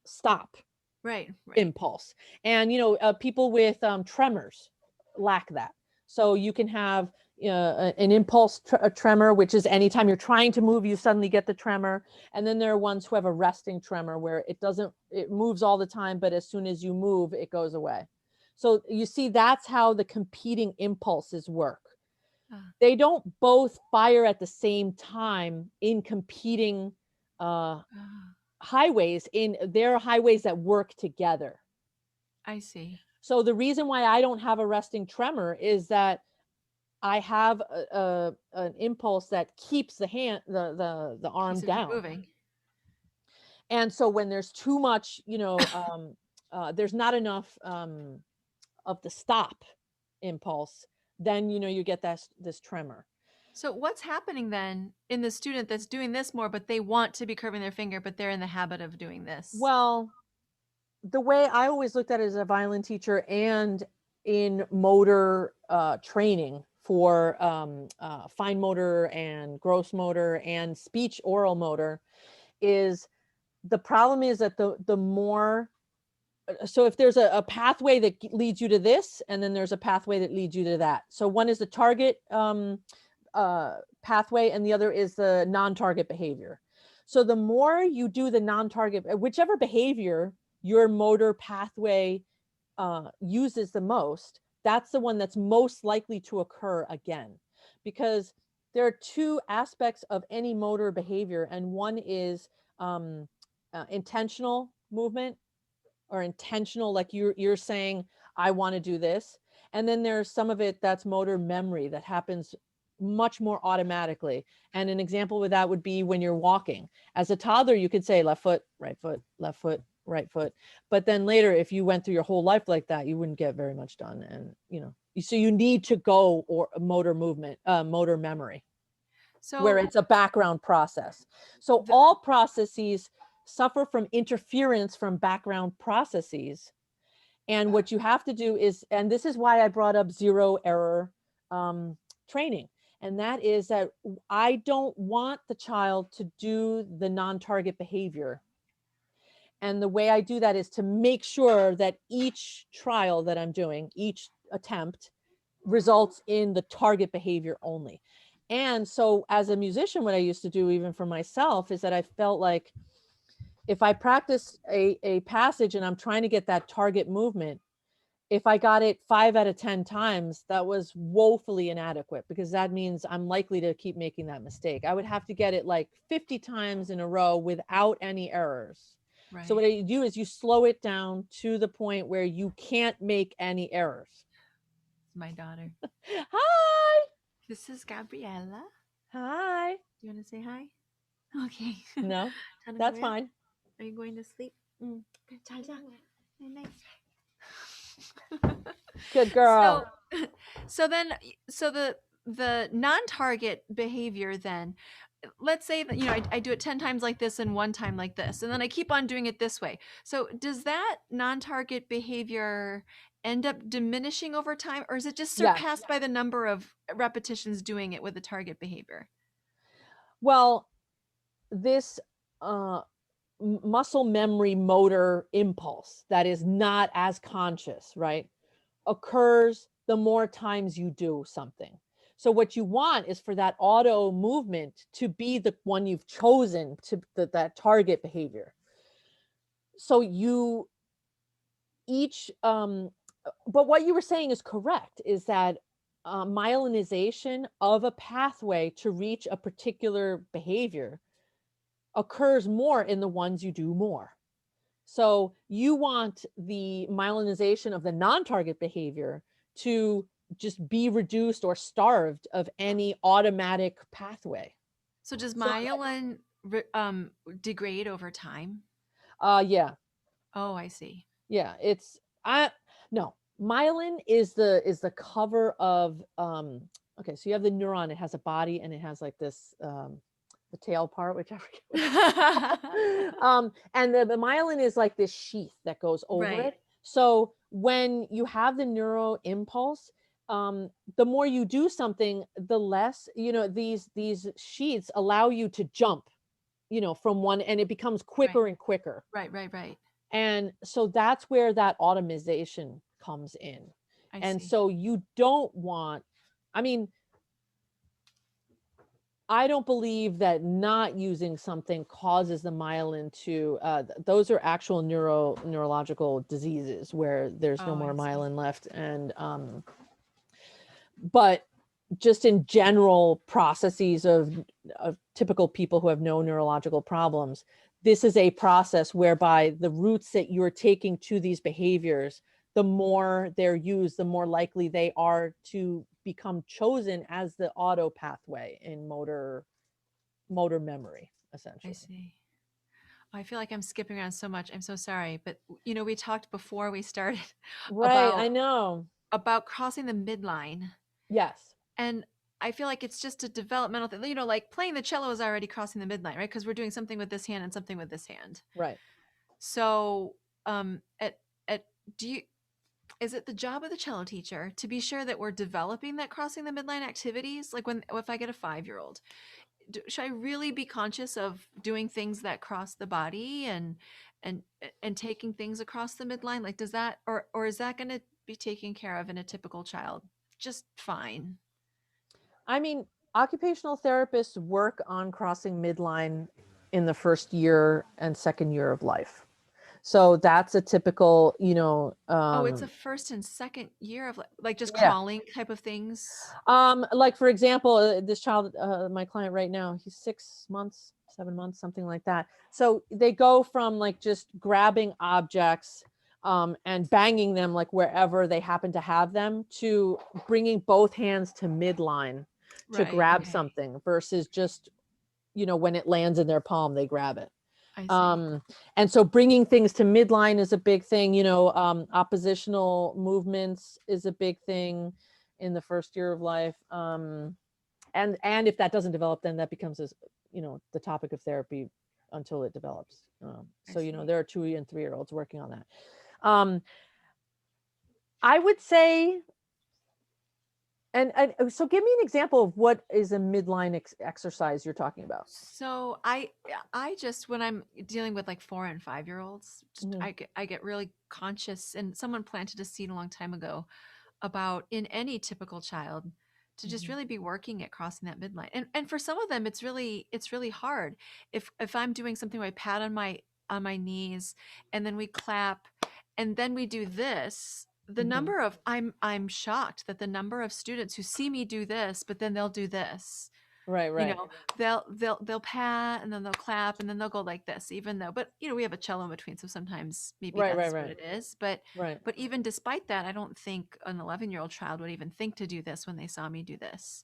stop Right. Right. impulse. And people with tremors lack that. So you can have an impulse a tremor, which is anytime you're trying to move, you suddenly get the tremor. And then there are ones who have a resting tremor where it moves all the time, but as soon as you move, it goes away. So you see, that's how the competing impulses work. Ah, They don't both fire at the same time in competing uh, ah, highways. There are highways that work together. I see. So the reason why I don't have a resting tremor is that I have an impulse that keeps the arm Keeps it from down. moving. And so when there's too much, there's not enough of the stop impulse, then you get this tremor. So what's happening then in the student that's doing this more, but they want to be curving their finger, but they're in the habit of doing this? Well, the way I always looked at it as a violin teacher and in motor training for fine motor and gross motor and speech oral motor is the problem is that the more so if there's a pathway that leads you to this and then there's a pathway that leads you to that. So one is the target pathway and the other is the non-target behavior. So the more you do the non-target, whichever behavior your motor pathway uses the most, that's the one that's most likely to occur again. Because there are two aspects of any motor behavior, and one is intentional movement or intentional, like you're saying, I want to do this. And then there's some of it that's motor memory that happens much more automatically. And an example with that would be when you're walking. As a toddler, you could say left foot, right foot, left foot, right foot. But then later, if you went through your whole life like that, you wouldn't get very much done. And so you need to go or motor movement, motor memory, where So it's a background process. So the all processes suffer from interference from background processes. And what you have to do is, and this is why I brought up zero error training. And that is that I don't want the child to do the non-target behavior. And the way I do that is to make sure that each trial that I'm doing, each attempt, results in the target behavior only. And so as a musician, what I used to do even for myself is that I felt like if I practice a passage and I'm trying to get that target movement, if I got it 5 out of 10 times, that was woefully inadequate because that means I'm likely to keep making that mistake. I would have to get it like 50 times in a row without any errors. So what right. you do is you slow it down to the point where you can't make any errors. My daughter. Hi. This is Gabriela. Hi. Do you want to say hi? Okay. No, Tell them that's where. fine. Are you going to sleep? Good. Nice. Good So, girl. so then, so the non-target behavior then, let's say that I do it 10 times like this and 1 time like this, and then I keep on doing it this way. So does that non-target behavior end up diminishing over time, or is it just Yes. surpassed by the number of repetitions doing it with the target behavior? Well, this uh, muscle memory motor impulse that is not as conscious, right, occurs the more times you do something. So what you want is for that auto movement to be the one you've chosen to that target behavior. So you each but what you were saying is correct, is that myelinization of a pathway to reach a particular behavior occurs more in the ones you do more. So you want the myelinization of the non-target behavior to just be reduced or starved of any automatic pathway. So does So myelin degrade over time? yeah, Oh, I see. yeah, it's I no, myelin is the cover of okay, so you have the neuron, it has a body and it has like this the tail part, which I forget what it's called. And the myelin is like this sheath that goes over Right, it. So when you have the neuro impulse, the more you do something, the less, these sheaths allow you to jump, from one, and it becomes right, quicker and quicker. right. And so that's where that automation comes in. I And see. so you don't want, I mean, I don't believe that not using something causes the myelin to, those are actual neurological diseases where there's no Oh, more I see. myelin left. And, but just in general processes of typical people who have no neurological problems, this is a process whereby the routes that you're taking to these behaviors, the more they're used, the more likely they are to become chosen as the auto pathway in motor memory, I essentially. see. I feel like I'm skipping around so much. I'm so sorry, but we talked before we started Right, about I know. crossing the midline, Yes, and I feel like it's just a developmental thing. Like playing the cello is already crossing the midline, right? Because we're doing something with this hand and something with this hand. right. So, at do you is it the job of the cello teacher to be sure that we're developing that crossing the midline activities? Like if I get a 5-year-old, should I really be conscious of doing things that cross the body and and taking things across the midline? Like does that or is that going to be taken care of in a typical child just fine? I mean, occupational therapists work on crossing midline in the first year and second year of life. So that's a typical, Oh, it's a first and second year of like just yeah. crawling type of things. Like for example, this child, my client right now, he's 6 months, 7 months, something like that. So they go from like just grabbing objects, and banging them like wherever they happen to have them, to bringing both hands to midline to Right. grab Okay. something versus just, when it lands in their palm, they grab it. I see. Um, and so bringing things to midline is a big thing. Oppositional movements is a big thing in the first year of life. And if that doesn't develop, then that becomes the topic of therapy until it develops. I So see. there are 2 and 3 year olds working on that. Um, I would say, and so give me an example of what is a midline exercise you're talking about. So I just when I'm dealing with like 4 and 5-year-olds, just Mhm, I get really conscious, and someone planted a seed a long time ago about in any typical child to just mhm. really be working at crossing that midline. And for some of them it's really hard. If I'm doing something where I pat on my knees and then we clap and then we do this, the Mhm. number of I'm shocked that the number of students who see me do this, but then they'll do this. Right, You right. know, they'll pat and then they'll clap and then they'll go like this, even though, but we have a cello in between, so sometimes maybe Right, right, that's what right. it is. But Right. even despite that, I don't think an 11-year-old child would even think to do this when they saw me do this.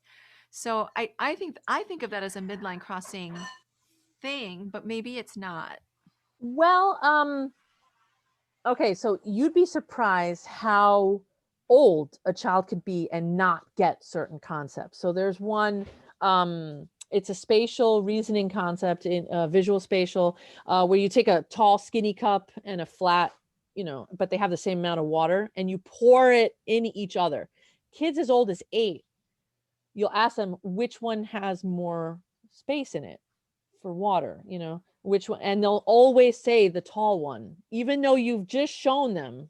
So I think of that as a midline crossing thing, but maybe it's not. Well, okay, so you'd be surprised how old a child could be and not get certain concepts. So there's one, it's a spatial reasoning concept in visual spatial, where you take a tall, skinny cup and a flat, but they have the same amount of water and you pour it in each other. Kids as old as 8, you'll ask them which one has more space in it for water, which one, and they'll always say the tall one, even though you've just shown them,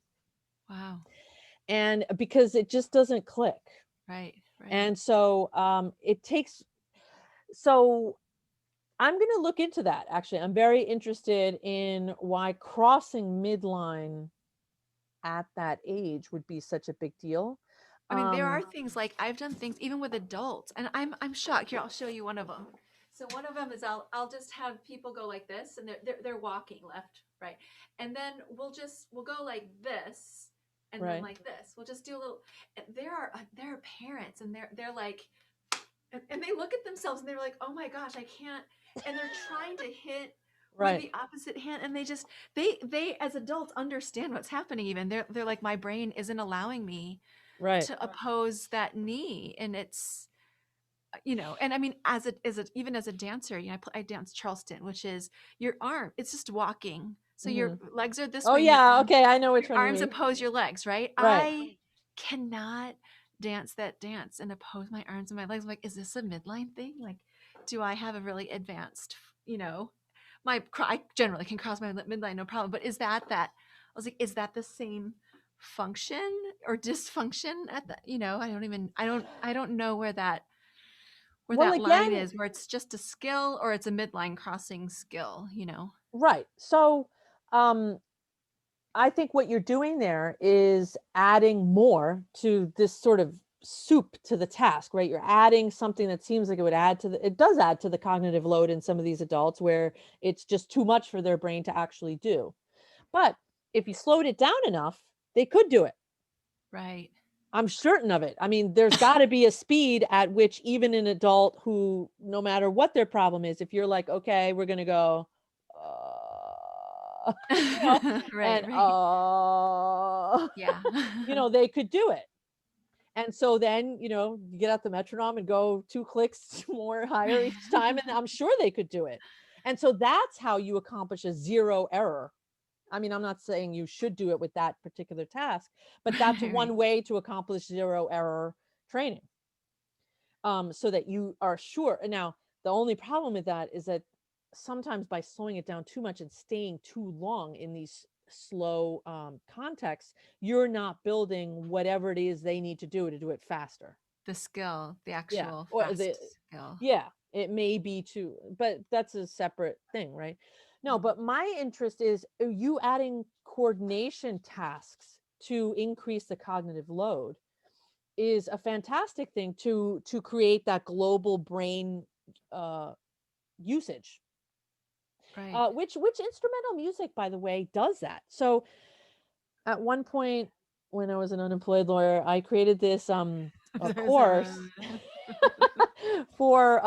Wow. and because it just doesn't click. Right. Right. And so it takes, so I'm going to look into that. Actually, I'm very interested in why crossing midline at that age would be such a big deal. I mean, there are um things like I've done things even with adults, and I'm shocked. Here, I'll show you one of them. So one of them is I'll just have people go like this, and they're walking left, right, and then we'll go like this, and then right, like this. We'll just do a little. There are parents, and they're like, and they look at themselves, and they're like, oh my gosh, I can't, and they're trying to hit with right, the opposite hand, and they as adults understand what's happening. Even they're like, my brain isn't allowing me right, to oppose that knee, and it's and I mean, even as a dancer, I dance Charleston, which is your arm, it's just walking, so your hmm. legs are this Oh way and yeah, okay, I know which your one you arms mean. oppose your legs, right? Right, I cannot dance that dance and oppose my arms and my legs. I'm like, is this a midline thing? Like, do I have a really advanced, you know I generally can cross my midline no problem, but I was like, is that the same function or dysfunction at the, I don't know where well, that line again, is, where it's just a skill or it's a midline crossing skill. right, so um I think what you're doing there is adding more to this sort of soup to the task, right? You're adding something that seems like it does add to the cognitive load in some of these adults where it's just too much for their brain to actually do. But if you slowed it down enough, they could do it. Right. I'm certain of it. I mean, there's got to be a speed at which even an adult who, no matter what their problem is, if you're like, okay, we're going to go, you know, Right, and right. Yeah. they could do it. And so then, you get out the metronome and go 2 clicks more higher each time, and I'm sure they could do it. And so that's how you accomplish a 0 error. I mean, I'm not saying you should do it with that particular task, but that's Right, one right. way to accomplish 0 error training. So that you are sure. And now the only problem with that is that sometimes by slowing it down too much and staying too long in these slow contexts, you're not building whatever it is they need to do it faster. The skill, the Yeah. actual Or fast skill. yeah, it may be too, but that's a separate thing, right? No, Mhm. but my interest is, are you adding coordination tasks to increase the cognitive load is a fantastic thing to create that global brain uh, usage. Right. Which instrumental music, by the way, does that? So at one point when I was an unemployed lawyer, I created this a course for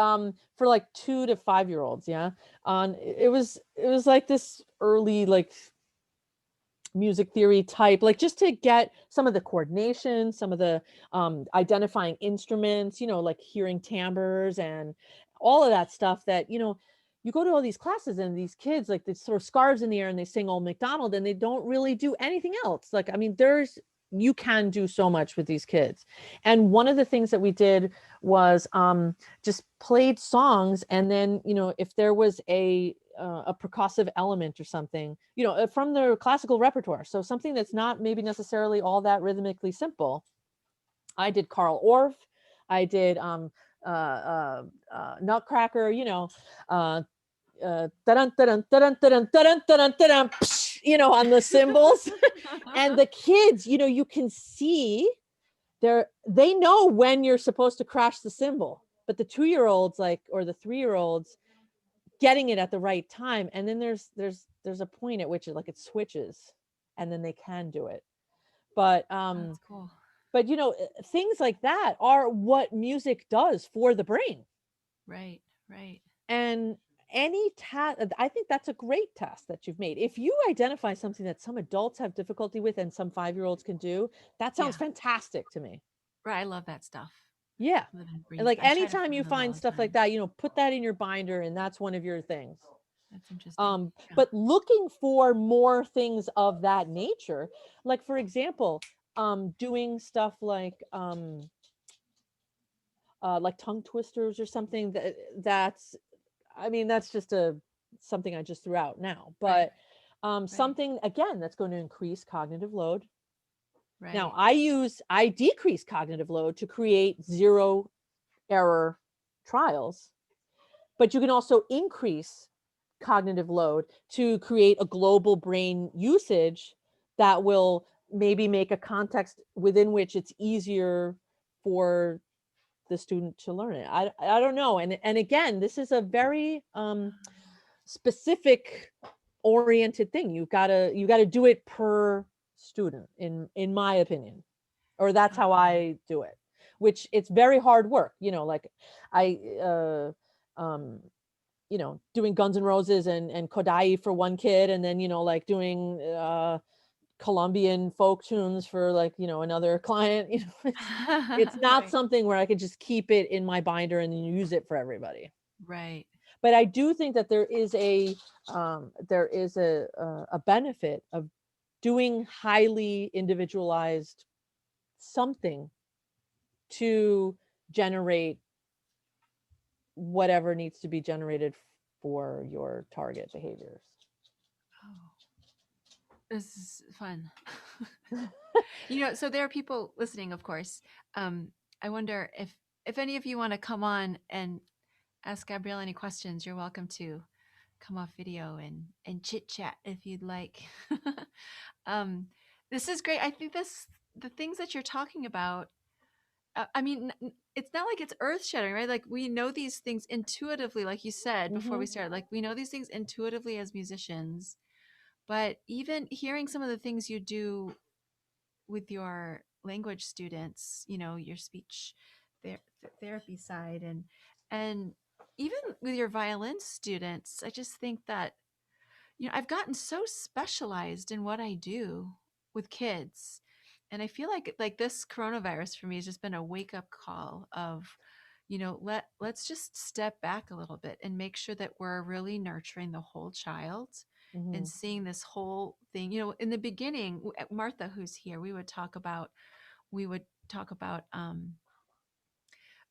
like 2 to 5 year olds. Yeah, on it was like this early like music theory type, like just to get some of the coordination, some of the identifying instruments, like hearing timbres and all of that stuff that, you go to all these classes and these kids like they throw scarves in the air and they sing Old McDonald and they don't really do anything else. Like, I mean, you can do so much with these kids. And one of the things that we did was just played songs. And then, if there was a percussive element or something, from their classical repertoire. So something that's not maybe necessarily all that rhythmically simple. I did Carl Orff. I did Nutcracker. Dun, dun, dun, dun, dun, dun, dun, on the cymbals. And the kids, you can see they know when you're supposed to crash the cymbal, but the 2-year-olds or the 3-year-olds getting it at the right time, and then there's a point at which it switches and then they can do it. But That's cool. But things like that are what music does for the brain. Right, right. And any task, I think that's a great task that you've made. If you identify something that some adults have difficulty with and some 5-year-olds can do, that sounds Yeah. fantastic to me. Right, I love that stuff. Yeah. Live and And breathe. like I try to anytime find you those all find the stuff like time. that, put that in your binder and that's one of your things. That's interesting. Yeah. But looking for more things of that nature, like for example, doing stuff like tongue twisters or something that's I mean, that's just something I just threw out now, Right, but right, something again that's going to increase cognitive load. Now, right. I decrease cognitive load to create zero error trials, but you can also increase cognitive load to create a global brain usage that will maybe make a context within which it's easier for the student to learn it. I don't know. And again, this is a very specific oriented thing. You got to do it per student in my opinion. Or that's how Okay. I do it. Which it's very hard work, like I um doing Guns N' Roses and Kodai for one kid and then like doing Colombian folk tunes for like, another client, it's not Right, something where I could just keep it in my binder and then use it for everybody. right. But I do think that there is a benefit of doing highly individualized something to generate whatever needs to be generated for your target behaviors. Oh, this is fun. So there are people listening, of course. I wonder if any of you want to come on and ask Gabrielle any questions. You're welcome to come off video and chit chat if you'd like. um, this is great. I think the things that you're talking about. I mean, it's not like it's earth shattering, right? Like we know these things intuitively, like you said before we Mhm. started. Like we know these things intuitively as musicians, but even hearing some of the things you do with your language students, your speech therapy side, and even with your violin students, I just think that I've gotten so specialized in what I do with kids. And I feel like this coronavirus for me has just been a wake up call of, let's just step back a little bit and make sure that we're really nurturing the whole child and Mhm. seeing this whole thing. In the beginning, Martha, who's here, we would talk about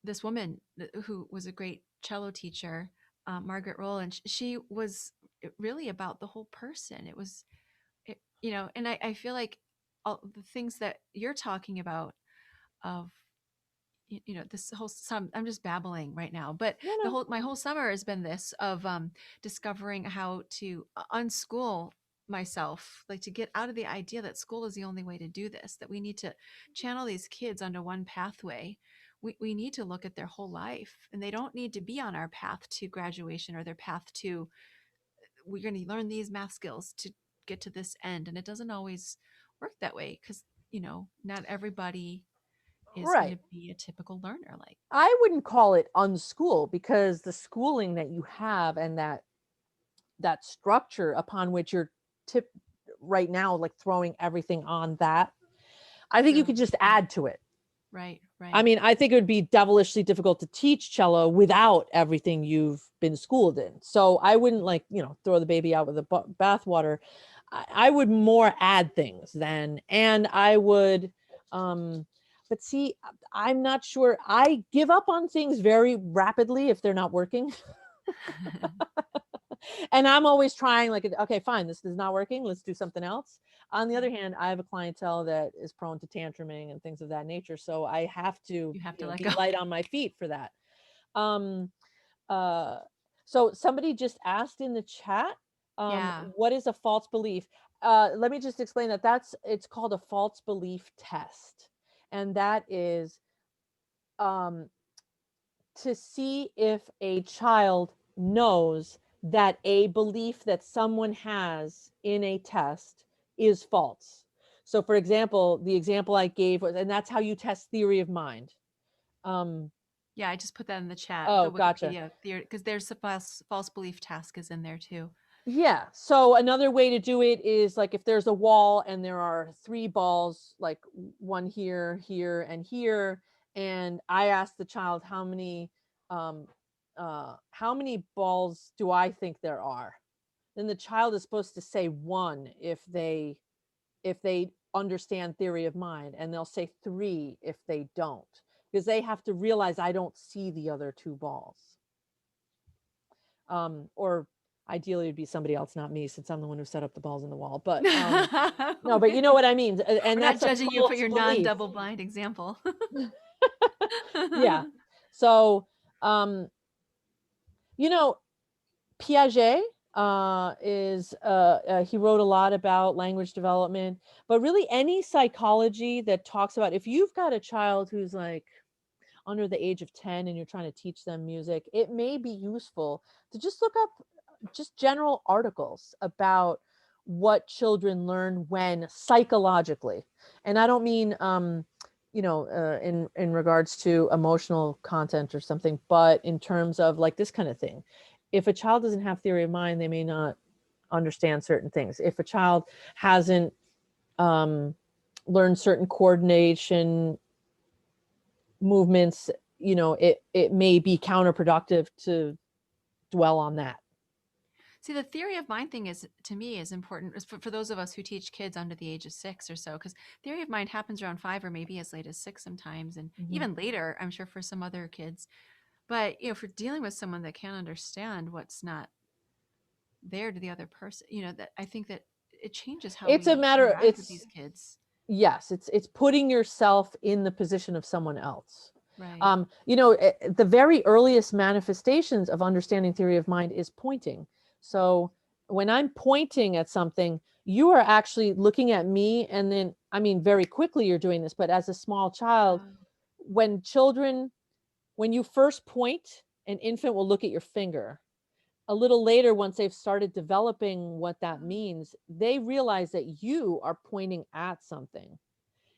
this woman who was a great cello teacher, Margaret Rowland. She was really about the whole person. And I feel like all the things that you're talking about of this whole I'm just babbling right now, but No, the no. whole my whole summer has been this of discovering how to unschool myself, like to get out of the idea that school is the only way to do this, that we need to channel these kids onto one pathway. We need to look at their whole life, and they don't need to be on our path to graduation or their path to we're going to learn these math skills to get to this end. And it doesn't always work that way because not everybody is going Right. to be a typical learner. Like, I wouldn't call it unschool because the schooling that you have and that structure upon which you're tip right now like throwing everything on that, I think you true, could just true. add to it. Right, I right. mean, I think it would be devilishly difficult to teach cello without everything you've been schooled in. So I wouldn't like, throw the baby out with the bathwater. I would more add things then. And I would, but see, I'm not sure. I give up on things very rapidly if they're not working. And I'm always trying, like, okay, fine, this is not working. Let's do something else. On the other Right. hand, I have a clientele that is prone to tantruming and things of that nature. So I have to, You have to let be go. light on my feet for that. Um, uh, so somebody just asked in the chat, Yeah. what is a false belief? Let me just explain that it's called a false belief test. And that is, um, to see if a child knows that a belief that someone has in a test is false. So for example, the example I gave was, and that's how you test theory of mind. Um, Yeah, I just put that in the chat, oh, the gotcha. Wikipedia theory, because there's a false belief task is in there too. Yeah. So another way to do it is like if there's a wall and there are 3 balls, like one here, here, and here, and I ask the child um, how many balls do I think there are? Then the child is supposed to say 1 if they understand theory of mind, and they'll say 3 if they don't, because they have to realize I don't see the other 2 balls. Or ideally it'd be somebody else, not me, since I'm the one who set up the balls in the wall. But no, but you know what I mean. And We're not that's a judging you for false your belief. non-double blind example. Yeah. So, you know, Piaget is he wrote a lot about language development, but really any psychology that talks about, if you've got a child who's like under the age of 10 and you're trying to teach them music, it may be useful to just look up just general articles about what children learn when psychologically. And I don't mean in regards to emotional content or something, but in terms of like this kind of thing. If a child doesn't have theory of mind, they may not understand certain things. If a child hasn't learned certain coordination movements, it may be counterproductive to dwell on that. See, the theory of mind thing is, to me, is important for those of us who teach kids under the age of 6 or so, because theory of mind happens around 5 or maybe as late as 6 sometimes, and Mm-hmm. even later, I'm sure, for some other kids. But, if you're dealing with someone that can't understand what's not there to the other person, that I think that it changes how It's a we matter, interact with these kids. yes, it's putting yourself in the position of someone else. Right. The very earliest manifestations of understanding theory of mind is pointing. So when I'm pointing at something, you are actually looking at me, and then, I mean, very quickly you're doing this, but as a small child, when you first point, an infant will look at your finger. A little later, once they've started developing what that means, they realize that you are pointing at something.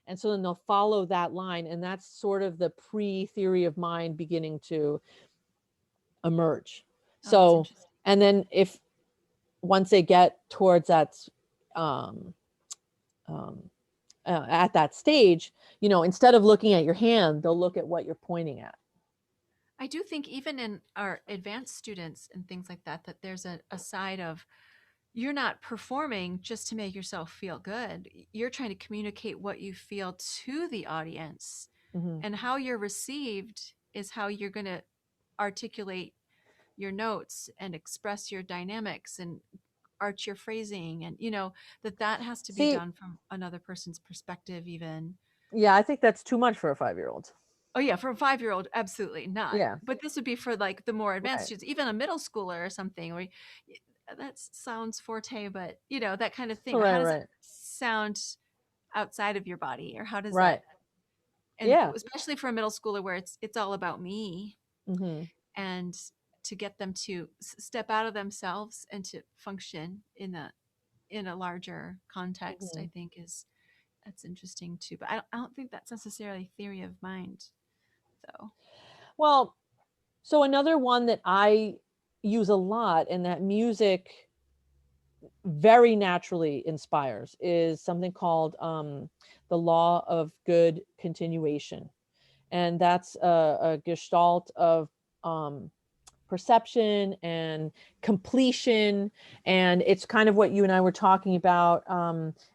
And so then they'll follow that line. And that's sort of the pre-theory of mind beginning to emerge. Oh, that's So, interesting. and then once they get towards that, at that stage, instead of looking at your hand, they'll look at what you're pointing at. I do think even in our advanced students and things like that, that there's a side of, you're not performing just to make yourself feel good. You're trying to communicate what you feel to the audience, Mm-hmm. and how you're received is how you're going to articulate your notes and express your dynamics and arch your phrasing, and that has to be See, done from another person's perspective even. yeah, I think that's too much for a 5-year-old. Oh yeah, for a 5-year-old, absolutely not. Yeah, But this would be for like the more advanced right, students, even a middle schooler or something, where that sounds forte, but that kind of thing. Or how right, does it right, sound outside of your body? Or how does right. that, and Yeah. especially for a middle schooler where it's all about me, Mm-hmm. and to get them to step out of themselves and to function in a larger context, Mm-hmm. I think that's interesting too. But I don't think that's necessarily theory of mind, though. Well, so another one that I use a lot and that music very naturally inspires is something called the law of good continuation. And that's a gestalt of um, perception and completion. And it's kind of what you and I were talking about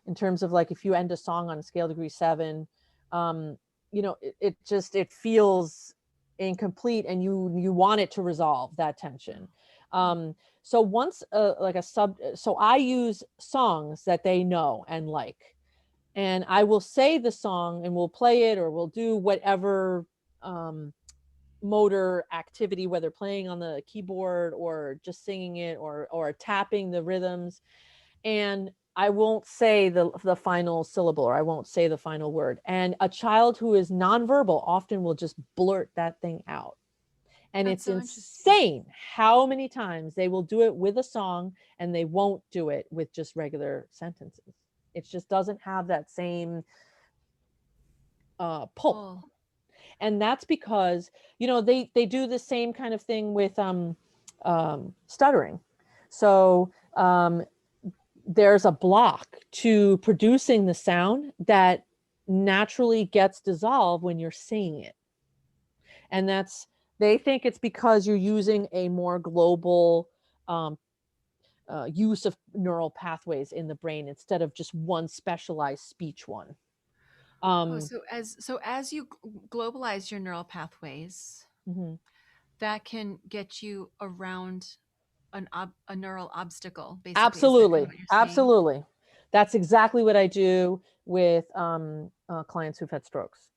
in terms of like if you end a song on a scale degree 7, it feels incomplete, and you want it to resolve that tension. um so once so I use songs that they know and like, and I will say the song and we'll play it, or we'll do whatever um motor activity, whether playing on the keyboard or just singing it, or tapping the rhythms, and I won't say the final syllable, or I won't say the final word. And a child who is nonverbal often will just blurt that thing out. And That's it's so interesting. insane how many times they will do it with a song and they won't do it with just regular sentences. It just doesn't have that same pull. Pull. And that's because, you know, they do the same kind of thing with stuttering. So there's a block to producing the sound that naturally gets dissolved when you're saying it. And that's, they think it's because you're using a more global use of neural pathways in the brain instead of just one specialized speech one. Oh, Um, so as you globalize your neural pathways, mhm. that can get you around a neural obstacle, basically. Is that kind of Absolutely. what you're saying? Absolutely. That's exactly what I do with clients who've had strokes.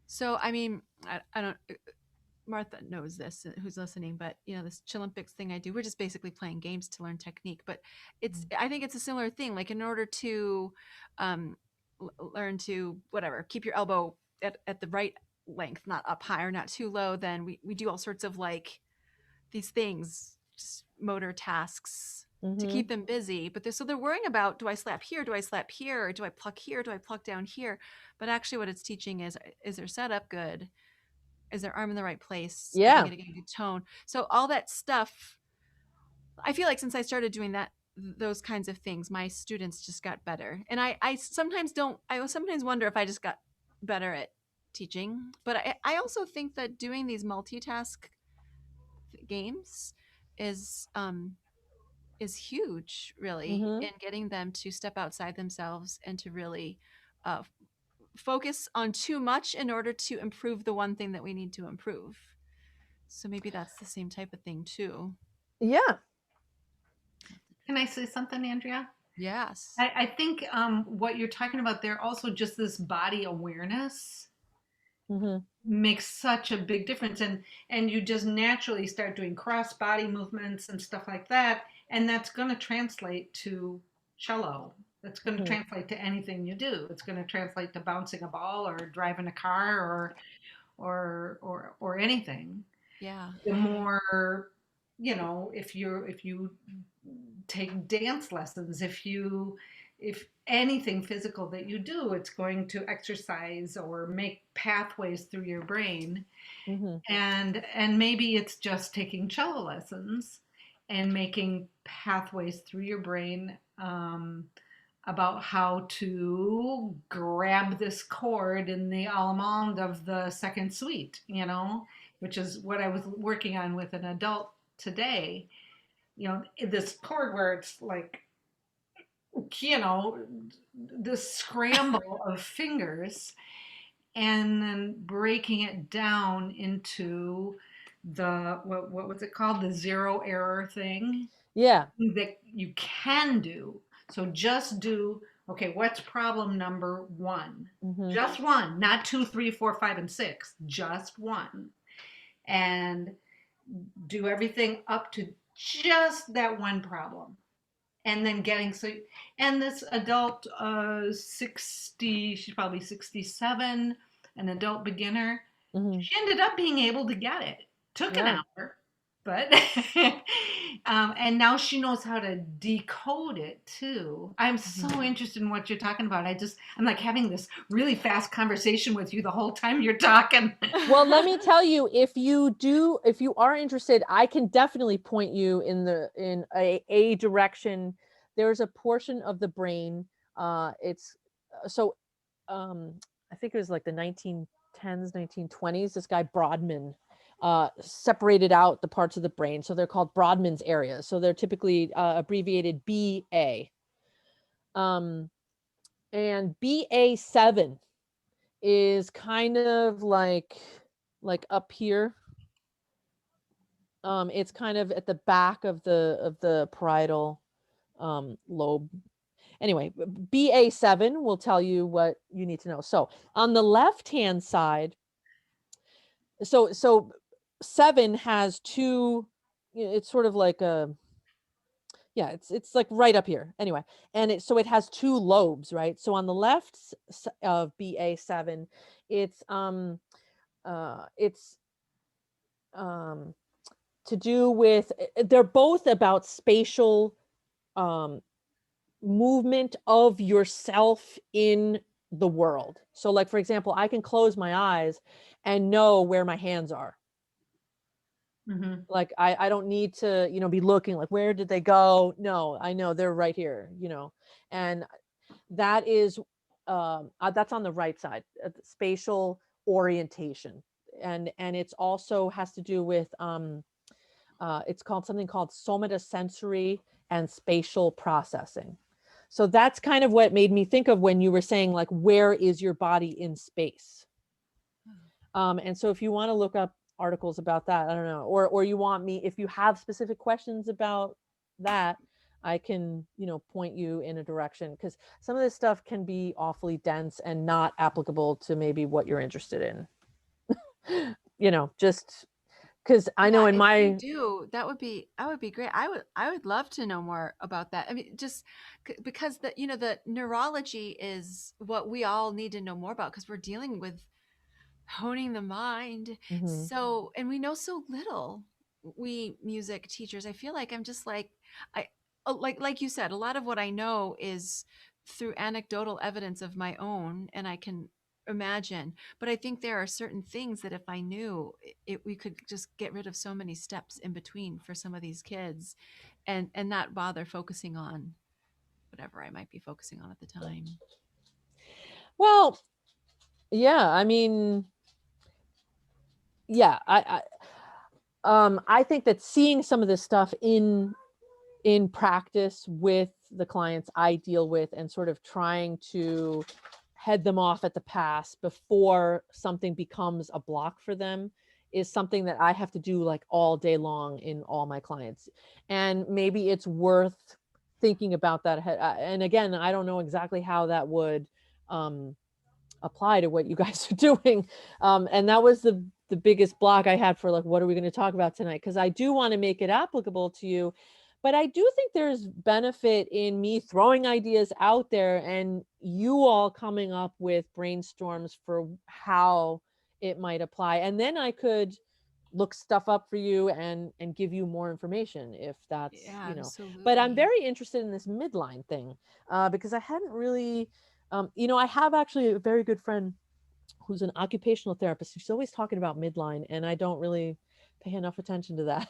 So, I mean, I don't. Martha knows this, who's listening, but you know, this Chilympics thing I do, we're just basically playing games to learn technique. But it's, I think it's a similar thing. Like in order to um, learn to whatever, keep your elbow at the right length, not up high or not too low, then we do all sorts of like these things, just motor tasks to Mm-hmm. keep them busy. But so they're worrying about, do I slap here? Do I slap here? Or do I pluck here? Do I pluck down here? But actually, what it's teaching is their setup good? Is their arm in the right place? Are they Yeah. going to get a good tone? So all that stuff, I feel like since I started doing that, those kinds of things, my students just got better. And I sometimes don't, I sometimes wonder if I just got better at teaching. But I also think that doing these multitask games is um is huge, really, Mm-hmm. in getting them to step outside themselves and to really uh, focus on too much in order to improve the one thing that we need to improve. So maybe that's the same type of thing too. Yeah. Can I say something, Andrea? Yes. I think what you're talking about there, also just this body awareness Mm-hmm. makes such a big difference, and you just naturally start doing cross body movements and stuff like that, and that's going to translate to cello. That's going to Mm-hmm. translate to anything you do. It's going to translate to bouncing a ball or driving a car or anything. Yeah. The more, you know, if you take dance lessons, if anything physical that you do, it's going to exercise or make pathways through your brain. Mm-hmm. And maybe it's just taking cello lessons and making pathways through your brain, about how to grab this chord in the allemande of the second suite, you know, which is what I was working on with an adult today. You know, this chord where it's like, you know, this scramble of fingers, and then breaking it down into the what was it called, the zero error thing Yeah. that you can do. So just do, okay, what's problem number one? Mm-hmm. Just one, not two, three, four, five, and six, just one. And do everything up to just that one problem. And then getting so, and this adult, 60, she's probably 67, an adult beginner, Mm-hmm. she ended up being able to get it. Took an Yeah. hour, but and now she knows how to decode it too. I'm Mm-hmm. so interested in what you're talking about. I'm like having this really fast conversation with you the whole time you're talking. Well, let me tell you, if you are interested, I can definitely point you in a direction. There's a portion of the brain. It's so I think it was like the 1910s, 1920s. This guy Brodmann separated out the parts of the brain. So they're called Brodmann's areas. So they're typically abbreviated BA. And BA7 is kind of like up here. It's kind of at the back of the parietal lobe. Anyway, BA7 will tell you what you need to know. So on the left hand side, so 7 has two, it's sort of like a, yeah, it's like right up here anyway. And it has two lobes, right? So on the left of BA7, it's it's um to do with, they're both about spatial um movement of yourself in the world. So like, for example, I can close my eyes and know where my hands are. Mhm. Like I don't need to, be looking like, where did they go? No, I know they're right here, and that is, that's on the right side, spatial orientation. And it's also has to do with, it's called something called somatosensory and spatial processing. So that's kind of what made me think of when you were saying, like, where is your body in space? And so if you want to look up articles about that, I don't know, or you want me, if you have specific questions about that, I can, point you in a direction, because some of this stuff can be awfully dense and not applicable to maybe what you're interested in. Just because I know Yeah, in if you my, do, that would be great. I would love to know more about that. I mean, just because the neurology is what we all need to know more about, because we're dealing with honing the mind. Mhm. So, and we know so little. We music teachers, I feel like I'm just like I like you said, a lot of what I know is through anecdotal evidence of my own, and I can imagine. But I think there are certain things that if I knew, we could just get rid of so many steps in between for some of these kids, and not bother focusing on whatever I might be focusing on at the time. Well, yeah, I mean, yeah, I think that seeing some of this stuff in practice with the clients I deal with, and sort of trying to head them off at the pass before something becomes a block for them, is something that I have to do like all day long in all my clients. And maybe it's worth thinking about that ahead. And again, I don't know exactly how that would um, apply to what you guys are doing. And that was the biggest block I had for, like, what are we going to talk about tonight? Because I do want to make it applicable to you, but I do think there's benefit in me throwing ideas out there and you all coming up with brainstorms for how it might apply. And then I could look stuff up for you and give you more information if that's, Yeah, but I'm absolutely. very interested in this midline thing, because I hadn't really, I have actually a very good friend who's an occupational therapist. She's always talking about midline, and I don't really pay enough attention to that.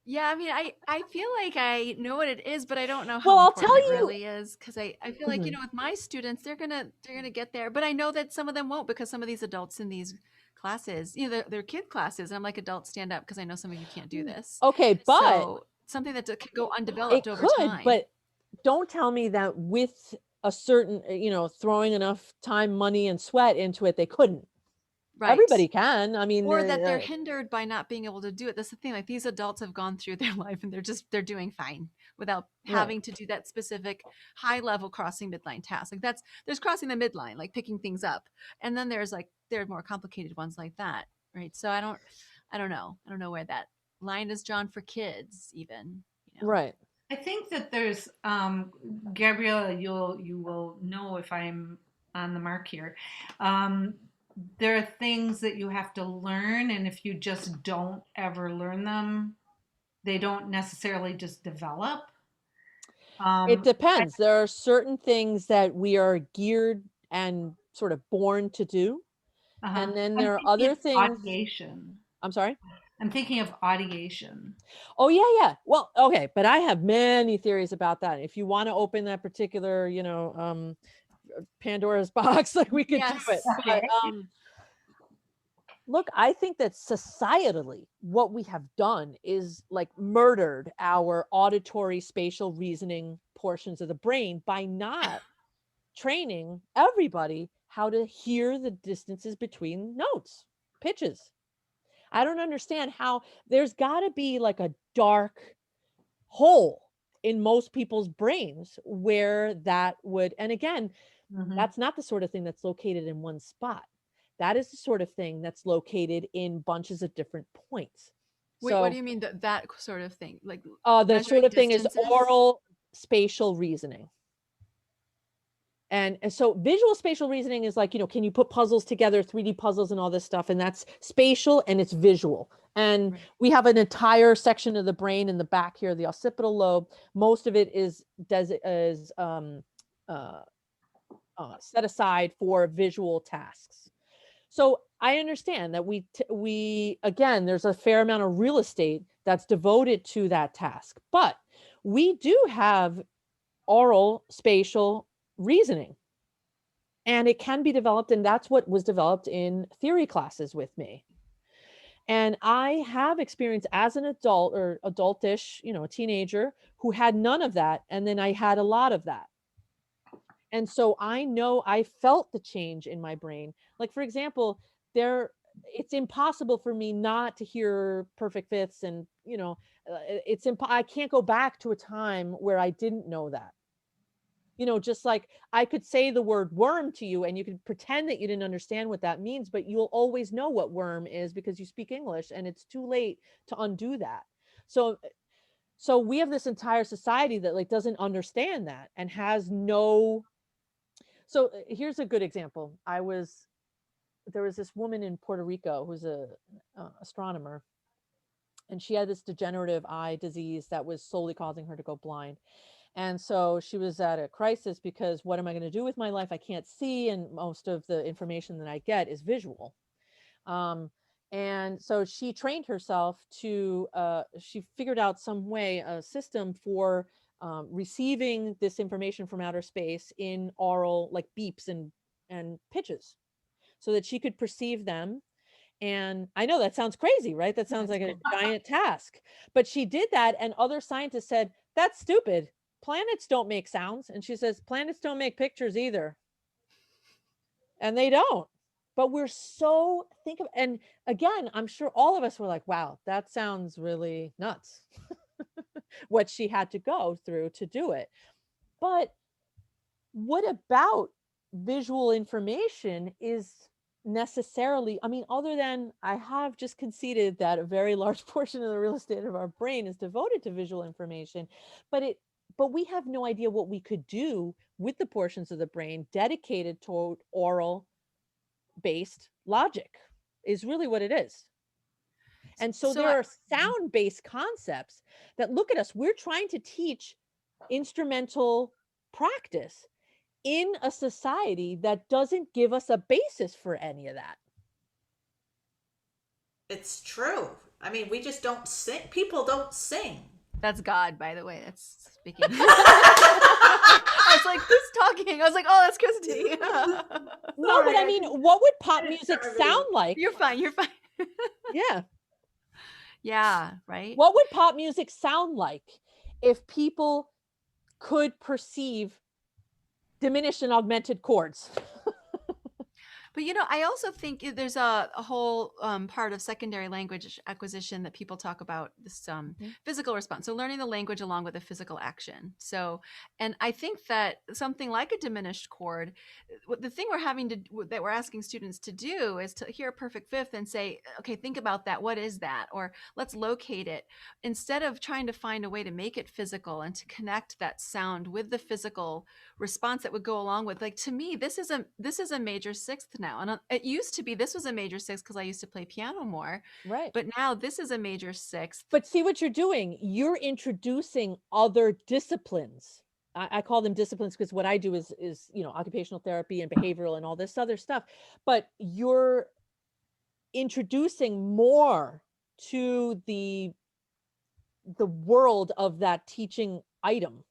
Yeah, I mean, I feel like I know what it is, but I don't know Well, how I'll important it tell you. really is, because I feel like, Mhm. with my students, they're gonna get there, but I know that some of them won't, because some of these adults in these classes, they're kid classes, and I'm like, adults stand up, because I know some of you can't do this. Okay, but So something that can go undeveloped it over could, time. but don't tell me that with a certain, throwing enough time, money, and sweat into it, they couldn't. Right. Everybody can. I mean, Or that they're hindered by not being able to do it. That's the thing. Like, these adults have gone through their life, and they're doing fine without right, having to do that specific high level crossing midline task. Like, there's crossing the midline, like picking things up. And then there are more complicated ones like that. Right. So I don't know. I don't know where that line is drawn for kids even. right. I think that there's Gabriella, you will know if I'm on the mark here. Um, there are things that you have to learn, and if you just don't ever learn them, they don't necessarily just develop. It Um, I, depends. There are certain things that we are geared and sort of born to do. uh-huh. And then I'm there are thinking other of things. audiation. I'm sorry. I'm thinking of audiation. Oh, yeah, yeah. Well, okay, but I have many theories about that. If you want to open that particular, Pandora's box, like, we could do it. Yes. But Okay. look, I think that societally, what we have done is, like, murdered our auditory spatial reasoning portions of the brain by not training everybody how to hear the distances between notes, pitches. I don't understand how there's got to be like a dark hole in most people's brains where that would, and again, Hmm. that's not the sort of thing that's located in one spot. That is the sort of thing that's located in bunches of different points. Wait, what do So you mean, that sort of thing? Like, the sort measuring of thing is distances? oral spatial reasoning. And so visual spatial reasoning is like, can you put puzzles together, 3D puzzles and all this stuff? And that's spatial and it's visual. And Right. we have an entire section of the brain in the back here, the occipital lobe. Most of it is set aside for visual tasks. So I understand that we again, there's a fair amount of real estate that's devoted to that task, but we do have oral spatial reasoning, and it can be developed, and that's what was developed in theory classes with me. And I have experience as an adult or adultish, a teenager who had none of that, and then I had a lot of that. And so I know I felt the change in my brain. Like, for example, it's impossible for me not to hear perfect fifths, and I can't go back to a time where I didn't know that. Just like I could say the word worm to you and you could pretend that you didn't understand what that means, but you'll always know what worm is because you speak English, and it's too late to undo that. So we have this entire society that like doesn't understand that and has no. So here's a good example. There was this woman in Puerto Rico who's a astronomer, and she had this degenerative eye disease that was slowly causing her to go blind. And so she was at a crisis because what am I going to do with my life? I can't see, and most of the information that I get is visual. And so she trained herself she figured out some way, a system for receiving this information from outer space in aural, like beeps and pitches, so that she could perceive them. And I know that sounds crazy, right? That sounds That's like a cool. giant task, but she did that. And other scientists said, that's stupid. Planets don't make sounds. And she says, planets don't make pictures either. And they don't. But we're so and again, I'm sure all of us were like, wow, that sounds really nuts. What she had to go through to do it. But what about visual information is necessarily, I mean, other than I have just conceded that a very large portion of the real estate of our brain is devoted to visual information, but we have no idea what we could do with the portions of the brain dedicated toward oral based logic, is really what it is. And so So there are sound based concepts that, look at us, we're trying to teach instrumental practice in a society that doesn't give us a basis for any of that. It's true. I mean, we just don't sing. People don't sing. that's God, by the way. That's speaking. I was like, who's talking? I was like, oh, that's Christy. No, but I mean, what would pop music sound like? You're fine. You're fine. Yeah. Yeah. Right. What would pop music sound like if people could perceive diminished and augmented chords? But I also think there's a whole part of secondary language acquisition that people talk about, this physical response. So learning the language along with a physical action. So, and I think that something like a diminished chord, the thing that we're asking students to do is to hear a perfect fifth and say, okay, think about that. What is that? Or let's locate it, instead of trying to find a way to make it physical and to connect that sound with the physical response that would go along with. Like, to me, this is a major sixth now, and it used to be this was a major sixth because I used to play piano more, Right. but now this is a major sixth. But see what you're doing, you're introducing other disciplines. I call them disciplines because what I do is occupational therapy and behavioral and all this other stuff, but you're introducing more to the world of that teaching item.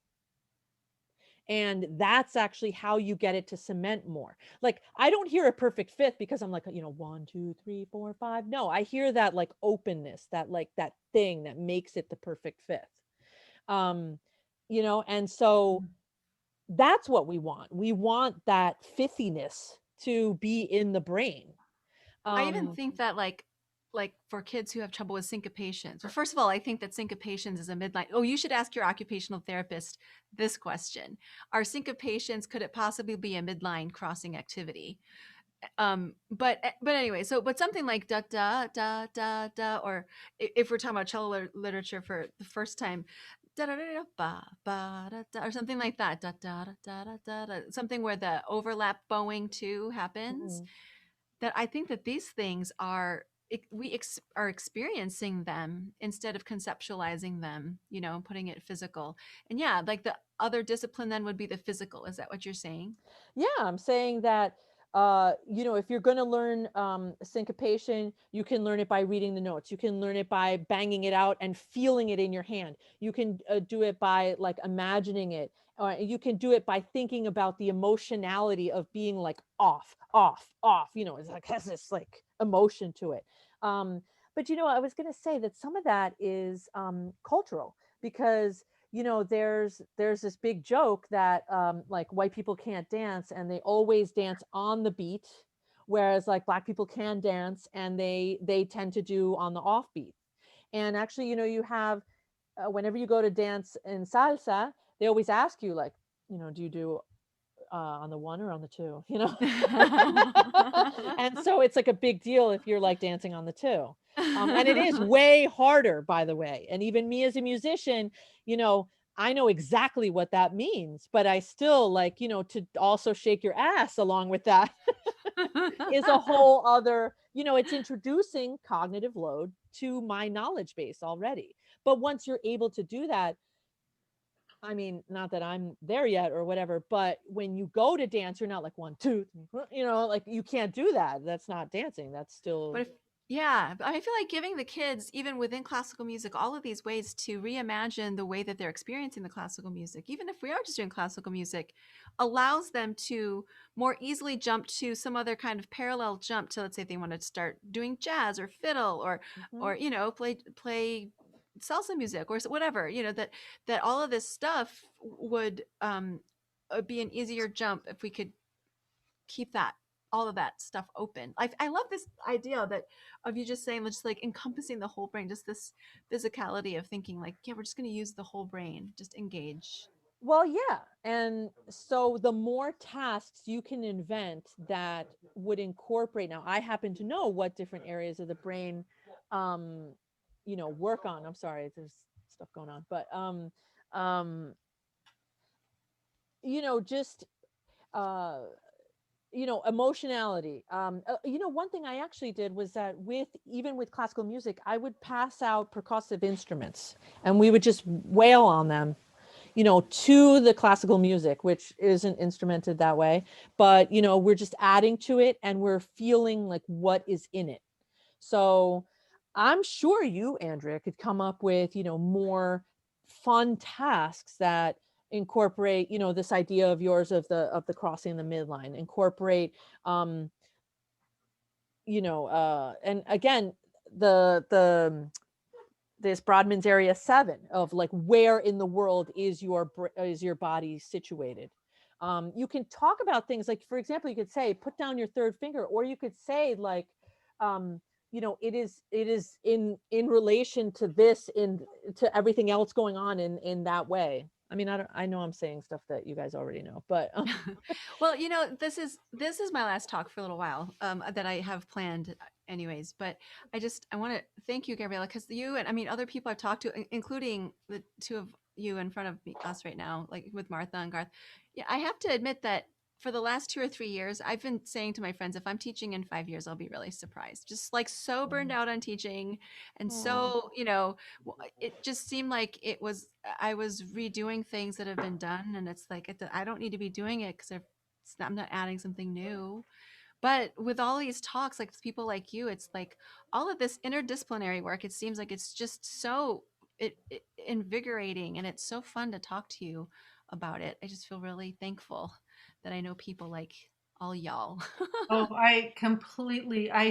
And that's actually how you get it to cement more. Like, I don't hear a perfect fifth because I'm like, 1, 2, 3, 4, 5. No, I hear that like openness, that like that thing that makes it the perfect fifth. And so that's what we want. We want that fiftiness to be in the brain. I even think that like for kids who have trouble with syncopations. Well, first of all, I think that syncopations is a midline. Oh, you should ask your occupational therapist this question. Are syncopations, could it possibly be a midline crossing activity? But anyway, but something like da da da da da, or if we're talking about cello literature for the first time, da da da da ba ba da da, or something like that, da da da da da da, something where the overlap bowing too happens. That I think that these things are are experiencing them instead of conceptualizing them, putting it physical. And yeah, like the other discipline then would be the physical. Is that what you're saying? Yeah, I'm saying that if you're going to learn syncopation, you can learn it by reading the notes. You can learn it by banging it out and feeling it in your hand. You can do it by like imagining it. You can do it by thinking about the emotionality of being like off, off, off. It's like has this like emotion to it. But I was going to say that some of that is cultural, because there's this big joke that like white people can't dance and they always dance on the beat, whereas like black people can dance and they tend to do on the offbeat. And actually, you have whenever you go to dance in salsa, they always ask you like, do you do on the one or on the two, and so it's like a big deal if you're like dancing on the two. And it is way harder, by the way. And even me as a musician, I know exactly what that means, but I still like, to also shake your ass along with that is a whole other, it's introducing cognitive load to my knowledge base already. But once you're able to do that, I mean, not that I'm there yet or whatever, but when you go to dance, you're not like 1, 2, 3, like you can't do that. That's not dancing. That's But still. yeah, but I feel like giving the kids, even within classical music, all of these ways to reimagine the way that they're experiencing the classical music, even if we are just doing classical music, allows them to more easily jump to some other kind of parallel jump to, let's say, if they want to start doing jazz or fiddle or Mhm. play salsa music or whatever, that all of this stuff would be an easier jump if we could keep that all of that stuff open. I love this idea that of you just saying, just like encompassing the whole brain, just this physicality of thinking like, yeah, we're just going to use the whole brain, just engage. Well, yeah. And so the more tasks you can invent that would incorporate, now I happen to know what different areas of the brain, um, work on. I'm sorry, there's stuff going on, but, um, just, uh, emotionality. One thing I actually did was that even with classical music, I would pass out percussive instruments and we would just wail on them, to the classical music, which isn't instrumented that way, but, we're just adding to it and we're feeling like what is in it. So I'm sure you, Andrea, could come up with, more fun tasks that incorporate, this idea of yours of the crossing the midline, incorporate, um, and again, the this Brodmann's area 7 of like where in the world is your body situated. You can talk about things like, for example, you could say put down your third finger, or you could say like, it is in relation to this, to everything else going on in that way. I mean, I know I'm saying stuff that you guys already know, but Well, this is my last talk for a little while that I have planned anyways, but I want to thank you, Gabriela, because you and I mean other people I've talked to, including the two of you in front of us right now, like with Martha and Garth. Yeah, I have to admit that for the last 2 or 3 years, I've been saying to my friends, if I'm teaching in 5 years, I'll be really surprised. Just like so burned out on teaching, and oh, so it just seemed like I was redoing things that have been done, and it's like I don't need to be doing it because I'm not adding something new. But with all these talks, like people like you, it's like all of this interdisciplinary work. It seems like it's just so invigorating, and it's so fun to talk to you about it. I just feel really thankful that I know people like all y'all. Oh, I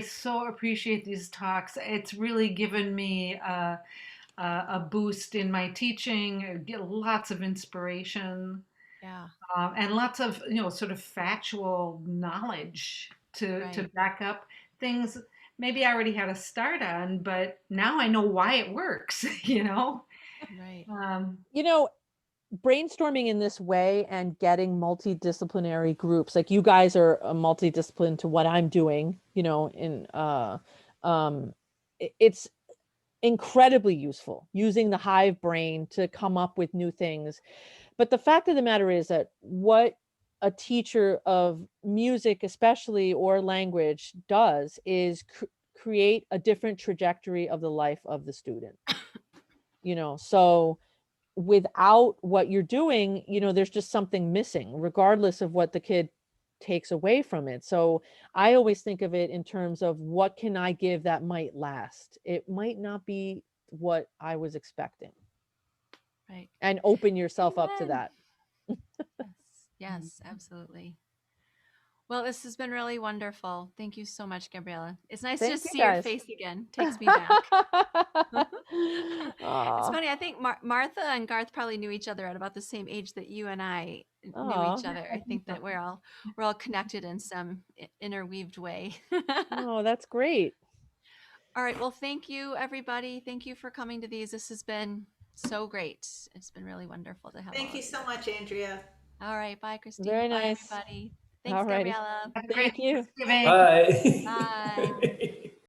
so appreciate these talks. It's really given me a boost in my teaching, get lots of inspiration, Yeah, and lots of, sort of factual knowledge to right, back up things maybe I already had a start on, but now I know why it works, right. Um, you know, brainstorming in this way and getting multidisciplinary groups, like you guys are a multidiscipline to what I'm doing, in um it's incredibly useful using the hive brain to come up with new things. But the fact of the matter is that what a teacher of music especially, or language, does is create a different trajectory of the life of the student. So without what you're doing, there's just something missing, regardless of what the kid takes away from it. So I always think of it in terms of what can I give that might last. It might not be what I was expecting. Right. And open yourself up to Amen. that. Yes, absolutely. Well, this has been really wonderful. Thank you so much, Gabriela. It's nice to Thank just you, see your guys. face again. Takes me back. It's Aw. funny. I think Martha and Garth probably knew each other at about the same age that you and I knew Aw. each other. I think that we're all connected in some interweaved way. Oh, that's great. All right. Well, thank you, everybody. Thank you for coming to these. This has been so great. It's been really wonderful to have all Thank of you so much, Andrea. All right. Bye, Christine. Very Bye, nice. everybody. Thanks, All righty. Gabriela. Have a great Thank you. Thanksgiving. Bye. Bye.